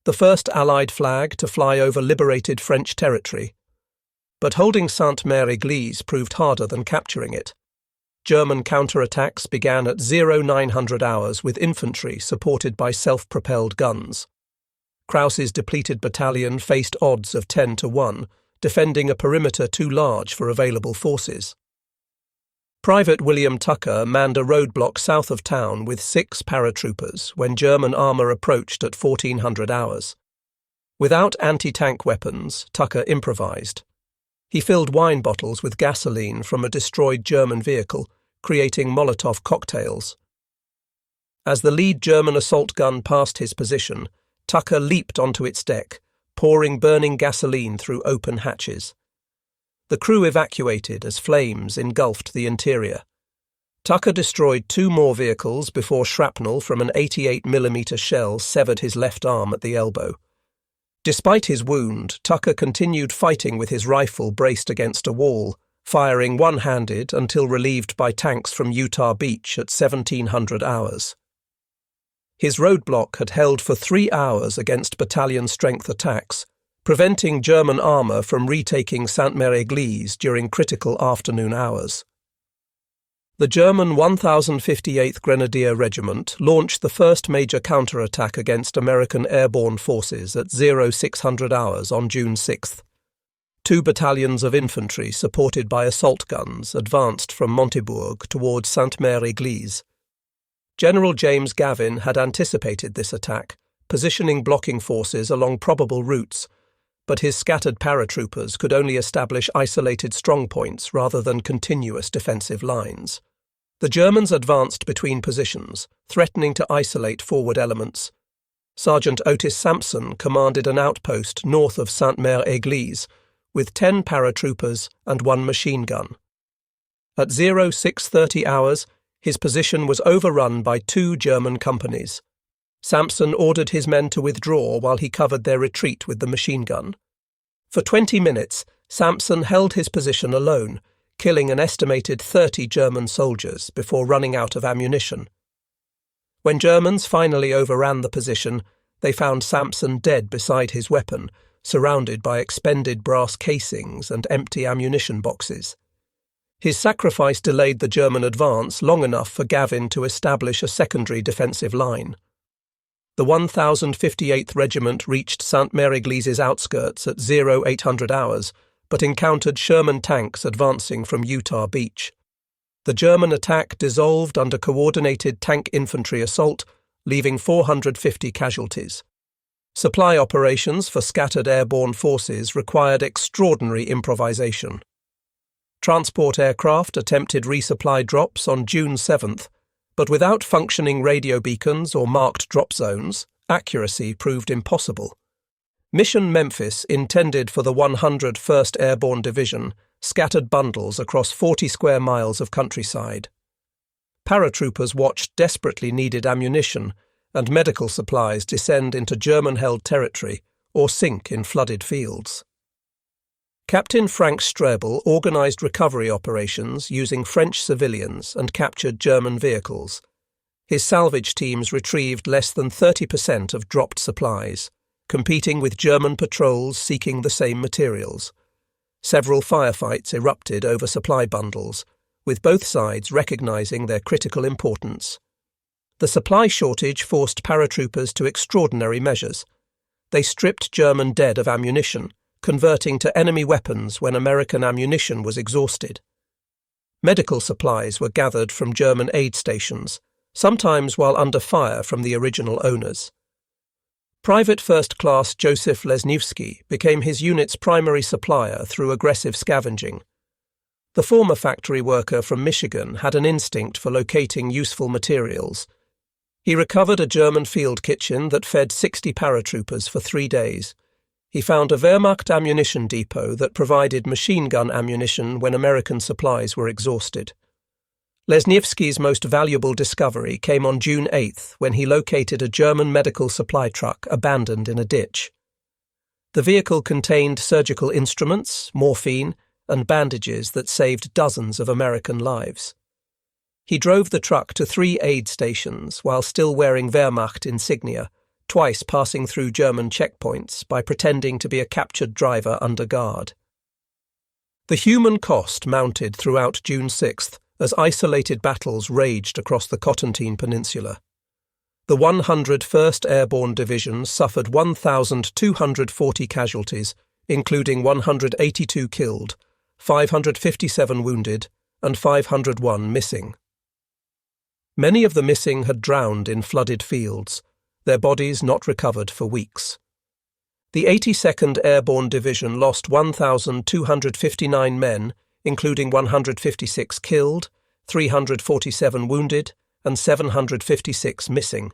the first Allied flag to fly over liberated French territory. But holding Sainte-Mère-Église proved harder than capturing it. German counterattacks began at 0900 hours with infantry supported by self-propelled guns. Krauss's depleted battalion faced odds of 10-1, defending a perimeter too large for available forces. Private William Tucker manned a roadblock south of town with 6 paratroopers when German armour approached at 1400 hours. Without anti-tank weapons, Tucker improvised. He filled wine bottles with gasoline from a destroyed German vehicle, creating Molotov cocktails. As the lead German assault gun passed his position, Tucker leaped onto its deck, pouring burning gasoline through open hatches. The crew evacuated as flames engulfed the interior. Tucker destroyed 2 more vehicles before shrapnel from an 88mm shell severed his left arm at the elbow. Despite his wound, Tucker continued fighting with his rifle braced against a wall, firing one-handed until relieved by tanks from Utah Beach at 1700 hours. His roadblock had held for 3 hours against battalion-strength attacks, preventing German armour from retaking Sainte-Mère-Église during critical afternoon hours. The German 1058th Grenadier Regiment launched the first major counterattack against American airborne forces at 0600 hours on June 6th. 2 battalions of infantry supported by assault guns advanced from Montebourg towards Sainte-Mère-Église. General James Gavin had anticipated this attack, positioning blocking forces along probable routes, but his scattered paratroopers could only establish isolated strongpoints rather than continuous defensive lines. The Germans advanced between positions, threatening to isolate forward elements. Sergeant Otis Sampson commanded an outpost north of Sainte-Mère-Église, with 10 paratroopers and 1 machine gun. At 0630 hours, his position was overrun by 2 German companies. Sampson ordered his men to withdraw while he covered their retreat with the machine gun. For 20 minutes, Sampson held his position alone, killing an estimated 30 German soldiers before running out of ammunition. When Germans finally overran the position, they found Sampson dead beside his weapon, surrounded by expended brass casings and empty ammunition boxes. His sacrifice delayed the German advance long enough for Gavin to establish a secondary defensive line. The 1058th Regiment reached Sainte-Mère-Église's outskirts at 0800 hours, but encountered Sherman tanks advancing from Utah Beach. The German attack dissolved under coordinated tank infantry assault, leaving 450 casualties. Supply operations for scattered airborne forces required extraordinary improvisation. Transport aircraft attempted resupply drops on June 7th, but without functioning radio beacons or marked drop zones, accuracy proved impossible. Mission Memphis, intended for the 101st Airborne Division, scattered bundles across 40 square miles of countryside. Paratroopers watched desperately needed ammunition, and medical supplies descend into German-held territory or sink in flooded fields. Captain Frank Strebel organised recovery operations using French civilians and captured German vehicles. His salvage teams retrieved less than 30% of dropped supplies, competing with German patrols seeking the same materials. Several firefights erupted over supply bundles, with both sides recognising their critical importance. The supply shortage forced paratroopers to extraordinary measures. They stripped German dead of ammunition, converting to enemy weapons when American ammunition was exhausted. Medical supplies were gathered from German aid stations, sometimes while under fire from the original owners. Private First Class Joseph Lesniewski became his unit's primary supplier through aggressive scavenging. The former factory worker from Michigan had an instinct for locating useful materials. He recovered a German field kitchen that fed 60 paratroopers for 3 days. He found a Wehrmacht ammunition depot that provided machine gun ammunition when American supplies were exhausted. Lesniewski's most valuable discovery came on June 8th when he located a German medical supply truck abandoned in a ditch. The vehicle contained surgical instruments, morphine, and bandages that saved dozens of American lives. He drove the truck to 3 aid stations while still wearing Wehrmacht insignia, twice passing through German checkpoints by pretending to be a captured driver under guard. The human cost mounted throughout June 6th as isolated battles raged across the Cotentin Peninsula. The 101st Airborne Division suffered 1,240 casualties, including 182 killed, 557 wounded, and 501 missing. Many of the missing had drowned in flooded fields, their bodies not recovered for weeks. The 82nd Airborne Division lost 1,259 men, including 156 killed, 347 wounded, and 756 missing.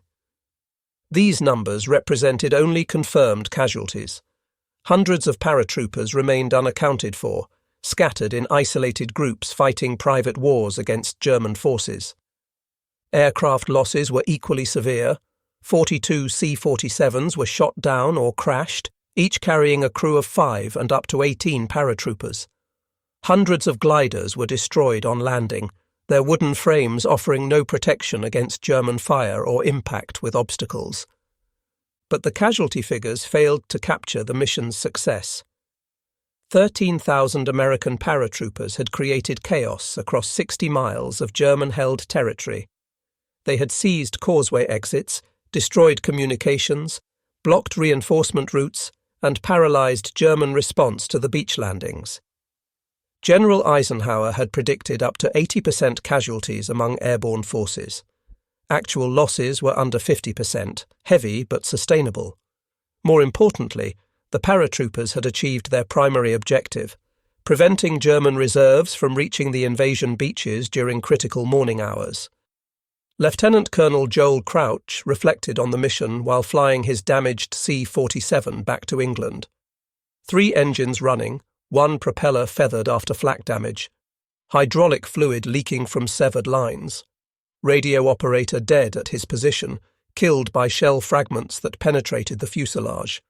These numbers represented only confirmed casualties. Hundreds of paratroopers remained unaccounted for, scattered in isolated groups fighting private wars against German forces. Aircraft losses were equally severe. 42 C-47s were shot down or crashed, each carrying a crew of 5 and up to 18 paratroopers. Hundreds of gliders were destroyed on landing, their wooden frames offering no protection against German fire or impact with obstacles. But the casualty figures failed to capture the mission's success. 13,000 American paratroopers had created chaos across 60 miles of German-held territory. They had seized causeway exits, destroyed communications, blocked reinforcement routes, and paralyzed German response to the beach landings. General Eisenhower had predicted up to 80% casualties among airborne forces. Actual losses were under 50%, heavy but sustainable. More importantly, the paratroopers had achieved their primary objective, preventing German reserves from reaching the invasion beaches during critical morning hours. Lieutenant Colonel Joel Crouch reflected on the mission while flying his damaged C-47 back to England. 3 engines running, 1 propeller feathered after flak damage, hydraulic fluid leaking from severed lines, radio operator dead at his position, killed by shell fragments that penetrated the fuselage.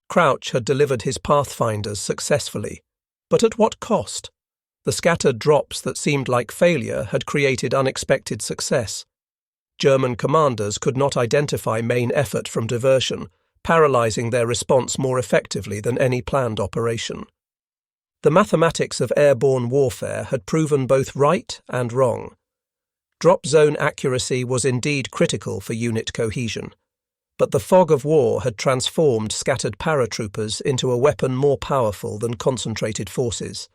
Crouch had delivered his pathfinders successfully, but at what cost? The scattered drops that seemed like failure had created unexpected success. German commanders could not identify main effort from diversion, paralyzing their response more effectively than any planned operation. The mathematics of airborne warfare had proven both right and wrong. Drop zone accuracy was indeed critical for unit cohesion, but the fog of war had transformed scattered paratroopers into a weapon more powerful than concentrated forces.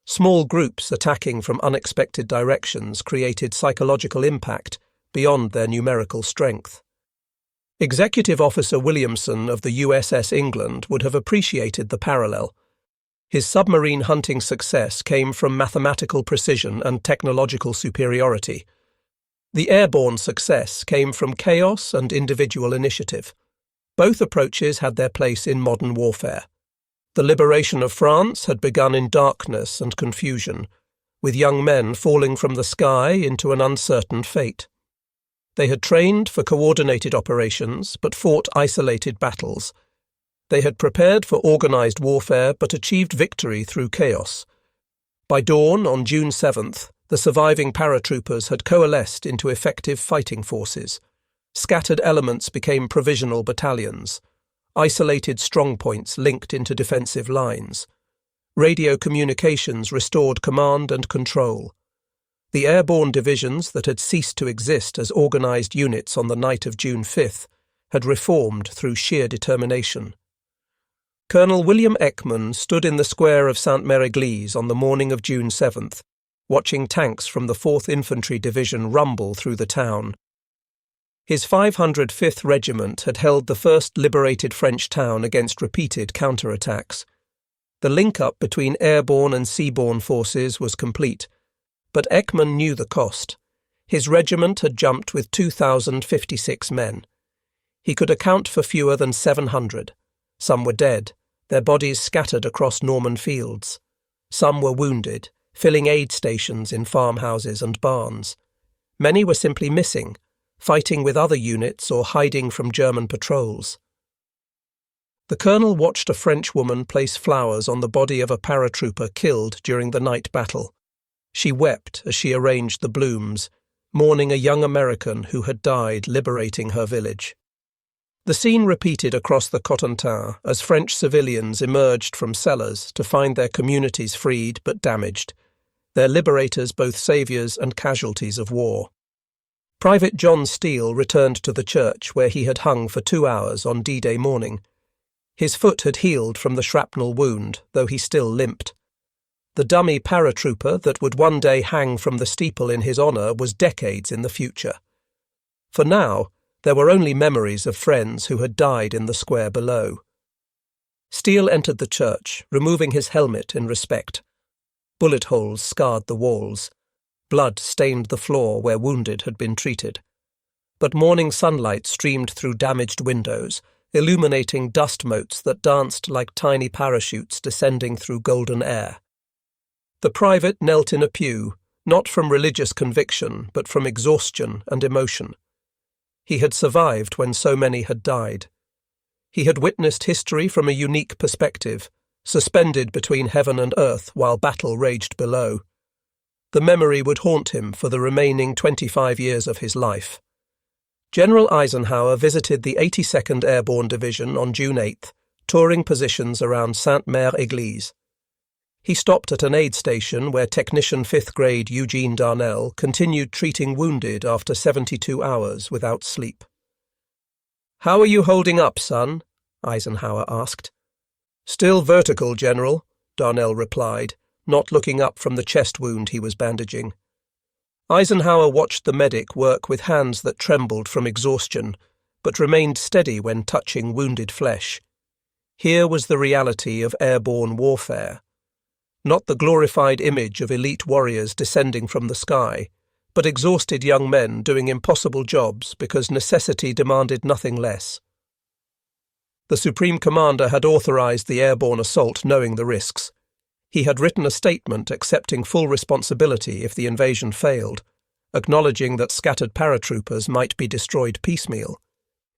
Small groups attacking from unexpected directions created psychological impact beyond their numerical strength. Executive Officer Williamson of the USS England would have appreciated the parallel. His submarine hunting success came from mathematical precision and technological superiority. The airborne success came from chaos and individual initiative. Both approaches had their place in modern warfare. The liberation of France had begun in darkness and confusion, with young men falling from the sky into an uncertain fate. They had trained for coordinated operations but fought isolated battles. They had prepared for organized warfare but achieved victory through chaos. By dawn on June 7th, the surviving paratroopers had coalesced into effective fighting forces. Scattered elements became provisional battalions. Isolated strongpoints linked into defensive lines. Radio communications restored command and control. The Airborne Divisions that had ceased to exist as organized units on the night of June 5th had reformed through sheer determination. Colonel William Ekman stood in the square of Sainte-Mère-Église on the morning of June 7th, watching tanks from the 4th Infantry Division rumble through the town. His 505th Regiment had held the first liberated French town against repeated counterattacks. The link-up between airborne and seaborne forces was complete, but Ekman knew the cost. His regiment had jumped with 2,056 men. He could account for fewer than 700. Some were dead, their bodies scattered across Norman fields. Some were wounded, filling aid stations in farmhouses and barns. Many were simply missing, fighting with other units or hiding from German patrols. The colonel watched a French woman place flowers on the body of a paratrooper killed during the night battle. She wept as she arranged the blooms, mourning a young American who had died liberating her village. The scene repeated across the Carentan as French civilians emerged from cellars to find their communities freed but damaged, their liberators both saviours and casualties of war. Private John Steele returned to the church where he had hung for 2 hours on D-Day morning. His foot had healed from the shrapnel wound, though he still limped. The dummy paratrooper that would one day hang from the steeple in his honour was decades in the future. For now, there were only memories of friends who had died in the square below. Steele entered the church, removing his helmet in respect. Bullet holes scarred the walls. Blood stained the floor where wounded had been treated. But morning sunlight streamed through damaged windows, illuminating dust motes that danced like tiny parachutes descending through golden air. The private knelt in a pew, not from religious conviction, but from exhaustion and emotion. He had survived when so many had died. He had witnessed history from a unique perspective, suspended between heaven and earth while battle raged below. The memory would haunt him for the remaining 25 years of his life. General Eisenhower visited the 82nd Airborne Division on June 8th, touring positions around Sainte-Mère-Église. He stopped at an aid station where Technician 5th Grade Eugene Darnell continued treating wounded after 72 hours without sleep. "How are you holding up, son?" Eisenhower asked. "Still vertical, General," Darnell replied, not looking up from the chest wound he was bandaging. Eisenhower watched the medic work with hands that trembled from exhaustion, but remained steady when touching wounded flesh. Here was the reality of airborne warfare. Not the glorified image of elite warriors descending from the sky, but exhausted young men doing impossible jobs because necessity demanded nothing less. The Supreme Commander had authorized the airborne assault knowing the risks. He had written a statement accepting full responsibility if the invasion failed, acknowledging that scattered paratroopers might be destroyed piecemeal.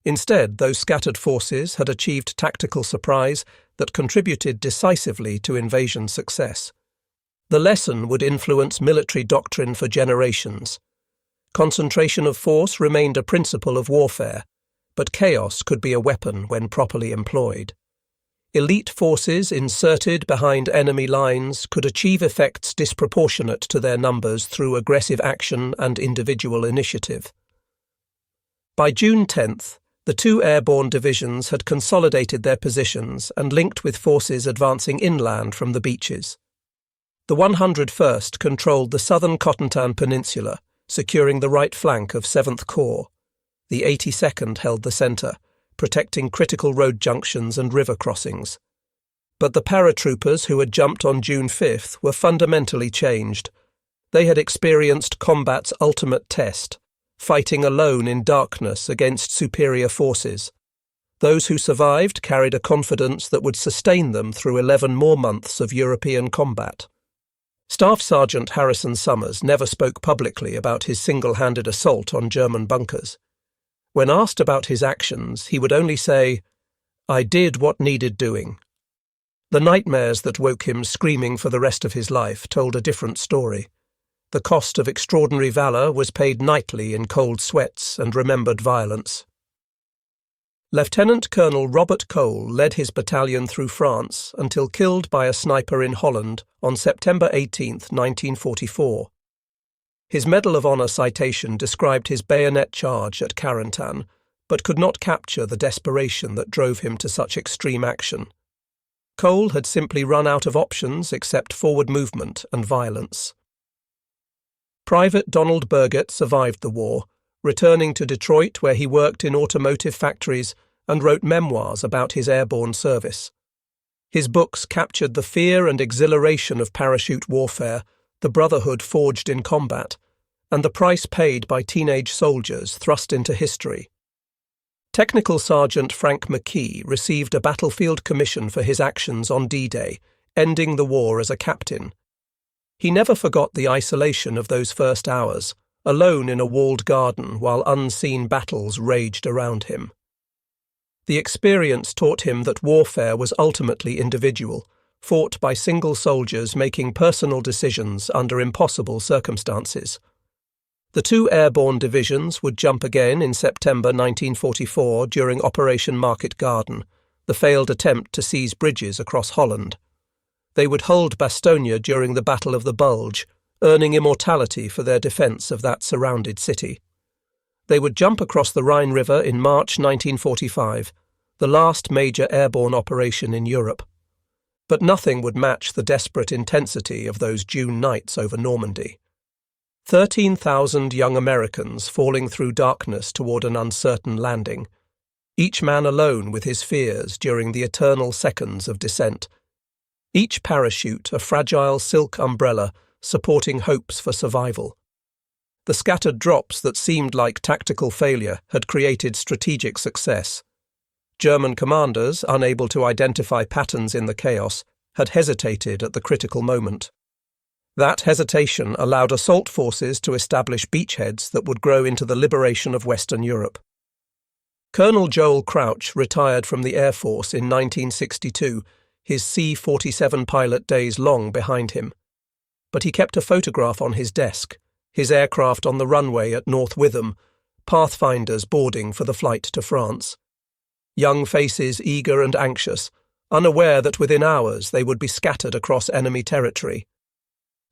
Instead, those scattered forces had achieved tactical surprise that contributed decisively to invasion success. The lesson would influence military doctrine for generations. Concentration of force remained a principle of warfare, but chaos could be a weapon when properly employed. Elite forces inserted behind enemy lines could achieve effects disproportionate to their numbers through aggressive action and individual initiative. By June 10th, the two airborne divisions had consolidated their positions and linked with forces advancing inland from the beaches. The 101st controlled the southern Carentan Peninsula, securing the right flank of 7th Corps. The 82nd held the centre, protecting critical road junctions and river crossings. But the paratroopers who had jumped on June 5th were fundamentally changed. They had experienced combat's ultimate test, fighting alone in darkness against superior forces. Those who survived carried a confidence that would sustain them through 11 more months of European combat. Staff Sergeant Harrison Summers never spoke publicly about his single-handed assault on German bunkers. When asked about his actions, he would only say, "I did what needed doing." The nightmares that woke him screaming for the rest of his life told a different story. The cost of extraordinary valour was paid nightly in cold sweats and remembered violence. Lieutenant Colonel Robert Cole led his battalion through France until killed by a sniper in Holland on September 18, 1944. His Medal of Honor citation described his bayonet charge at Carentan, but could not capture the desperation that drove him to such extreme action. Cole had simply run out of options except forward movement and violence. Private Donald Burgett survived the war, returning to Detroit where he worked in automotive factories and wrote memoirs about his airborne service. His books captured the fear and exhilaration of parachute warfare, the brotherhood forged in combat, and the price paid by teenage soldiers thrust into history. Technical Sergeant Frank McKee received a battlefield commission for his actions on D-Day, ending the war as a captain. He never forgot the isolation of those first hours, alone in a walled garden while unseen battles raged around him. The experience taught him that warfare was ultimately individual, fought by single soldiers making personal decisions under impossible circumstances. The two airborne divisions would jump again in September 1944 during Operation Market Garden, the failed attempt to seize bridges across Holland. They would hold Bastogne during the Battle of the Bulge, earning immortality for their defence of that surrounded city. They would jump across the Rhine River in March 1945, the last major airborne operation in Europe. But nothing would match the desperate intensity of those June nights over Normandy. 13,000 young Americans falling through darkness toward an uncertain landing, each man alone with his fears during the eternal seconds of descent. Each parachute a fragile silk umbrella supporting hopes for survival. The scattered drops that seemed like tactical failure had created strategic success. German commanders, unable to identify patterns in the chaos, had hesitated at the critical moment. That hesitation allowed assault forces to establish beachheads that would grow into the liberation of Western Europe. Colonel Joel Crouch retired from the Air Force in 1962, his C-47 pilot days long behind him. But he kept a photograph on his desk, his aircraft on the runway at North Witham, pathfinders boarding for the flight to France. Young faces eager and anxious, unaware that within hours they would be scattered across enemy territory.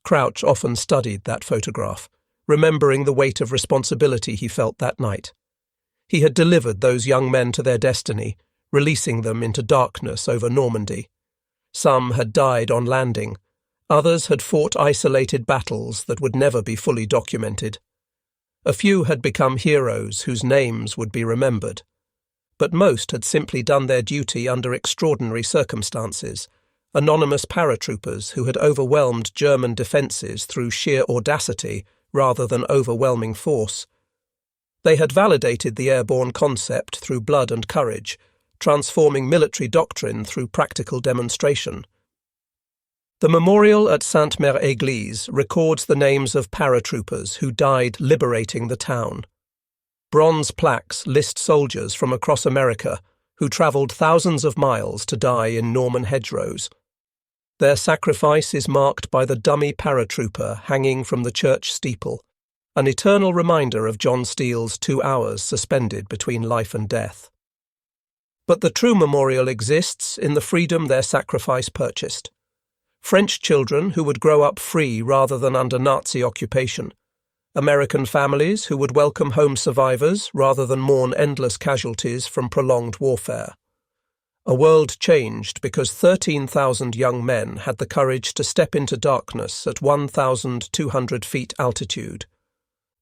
Crouch often studied that photograph, remembering the weight of responsibility he felt that night. He had delivered those young men to their destiny, releasing them into darkness over Normandy. Some had died on landing, others had fought isolated battles that would never be fully documented. A few had become heroes whose names would be remembered, but most had simply done their duty under extraordinary circumstances, anonymous paratroopers who had overwhelmed German defences through sheer audacity rather than overwhelming force. They had validated the airborne concept through blood and courage, transforming military doctrine through practical demonstration. The memorial at Sainte-Mère-Église records the names of paratroopers who died liberating the town. Bronze plaques list soldiers from across America who travelled thousands of miles to die in Norman hedgerows. Their sacrifice is marked by the dummy paratrooper hanging from the church steeple, an eternal reminder of John Steele's 2 hours suspended between life and death. But the true memorial exists in the freedom their sacrifice purchased. French children who would grow up free rather than under Nazi occupation. American families who would welcome home survivors rather than mourn endless casualties from prolonged warfare. A world changed because 13,000 young men had the courage to step into darkness at 1,200 feet altitude.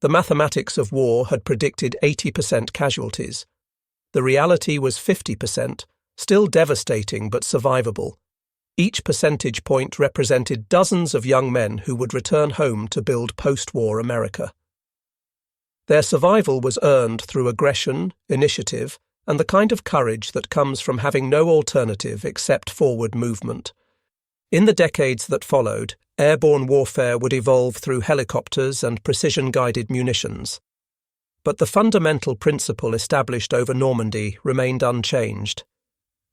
The mathematics of war had predicted 80% casualties. The reality was 50%, still devastating but survivable. Each percentage point represented dozens of young men who would return home to build post-war America. Their survival was earned through aggression, initiative, and the kind of courage that comes from having no alternative except forward movement. In the decades that followed, airborne warfare would evolve through helicopters and precision-guided munitions. But the fundamental principle established over Normandy remained unchanged.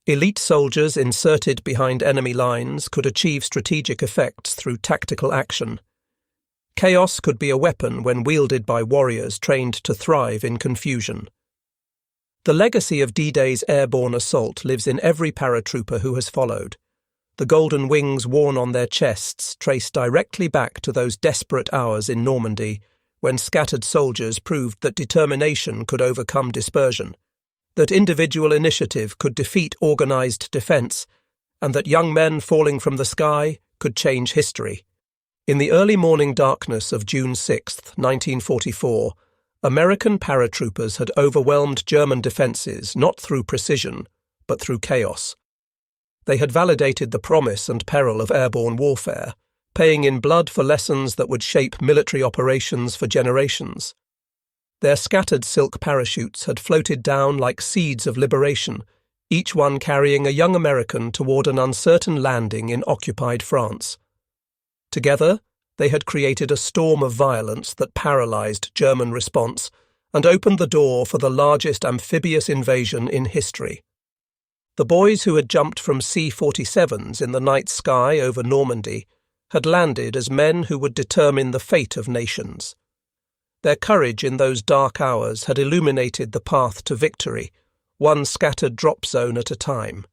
Elite soldiers inserted behind enemy lines could achieve strategic effects through tactical action. Chaos could be a weapon when wielded by warriors trained to thrive in confusion. The legacy of D-Day's airborne assault lives in every paratrooper who has followed. The golden wings worn on their chests trace directly back to those desperate hours in Normandy when scattered soldiers proved that determination could overcome dispersion, that individual initiative could defeat organised defence, and that young men falling from the sky could change history. In the early morning darkness of June 6, 1944, American paratroopers had overwhelmed German defences not through precision, but through chaos. They had validated the promise and peril of airborne warfare, paying in blood for lessons that would shape military operations for generations. Their scattered silk parachutes had floated down like seeds of liberation, each one carrying a young American toward an uncertain landing in occupied France. Together, they had created a storm of violence that paralyzed German response and opened the door for the largest amphibious invasion in history. The boys who had jumped from C-47s in the night sky over Normandy had landed as men who would determine the fate of nations. Their courage in those dark hours had illuminated the path to victory, one scattered drop zone at a time.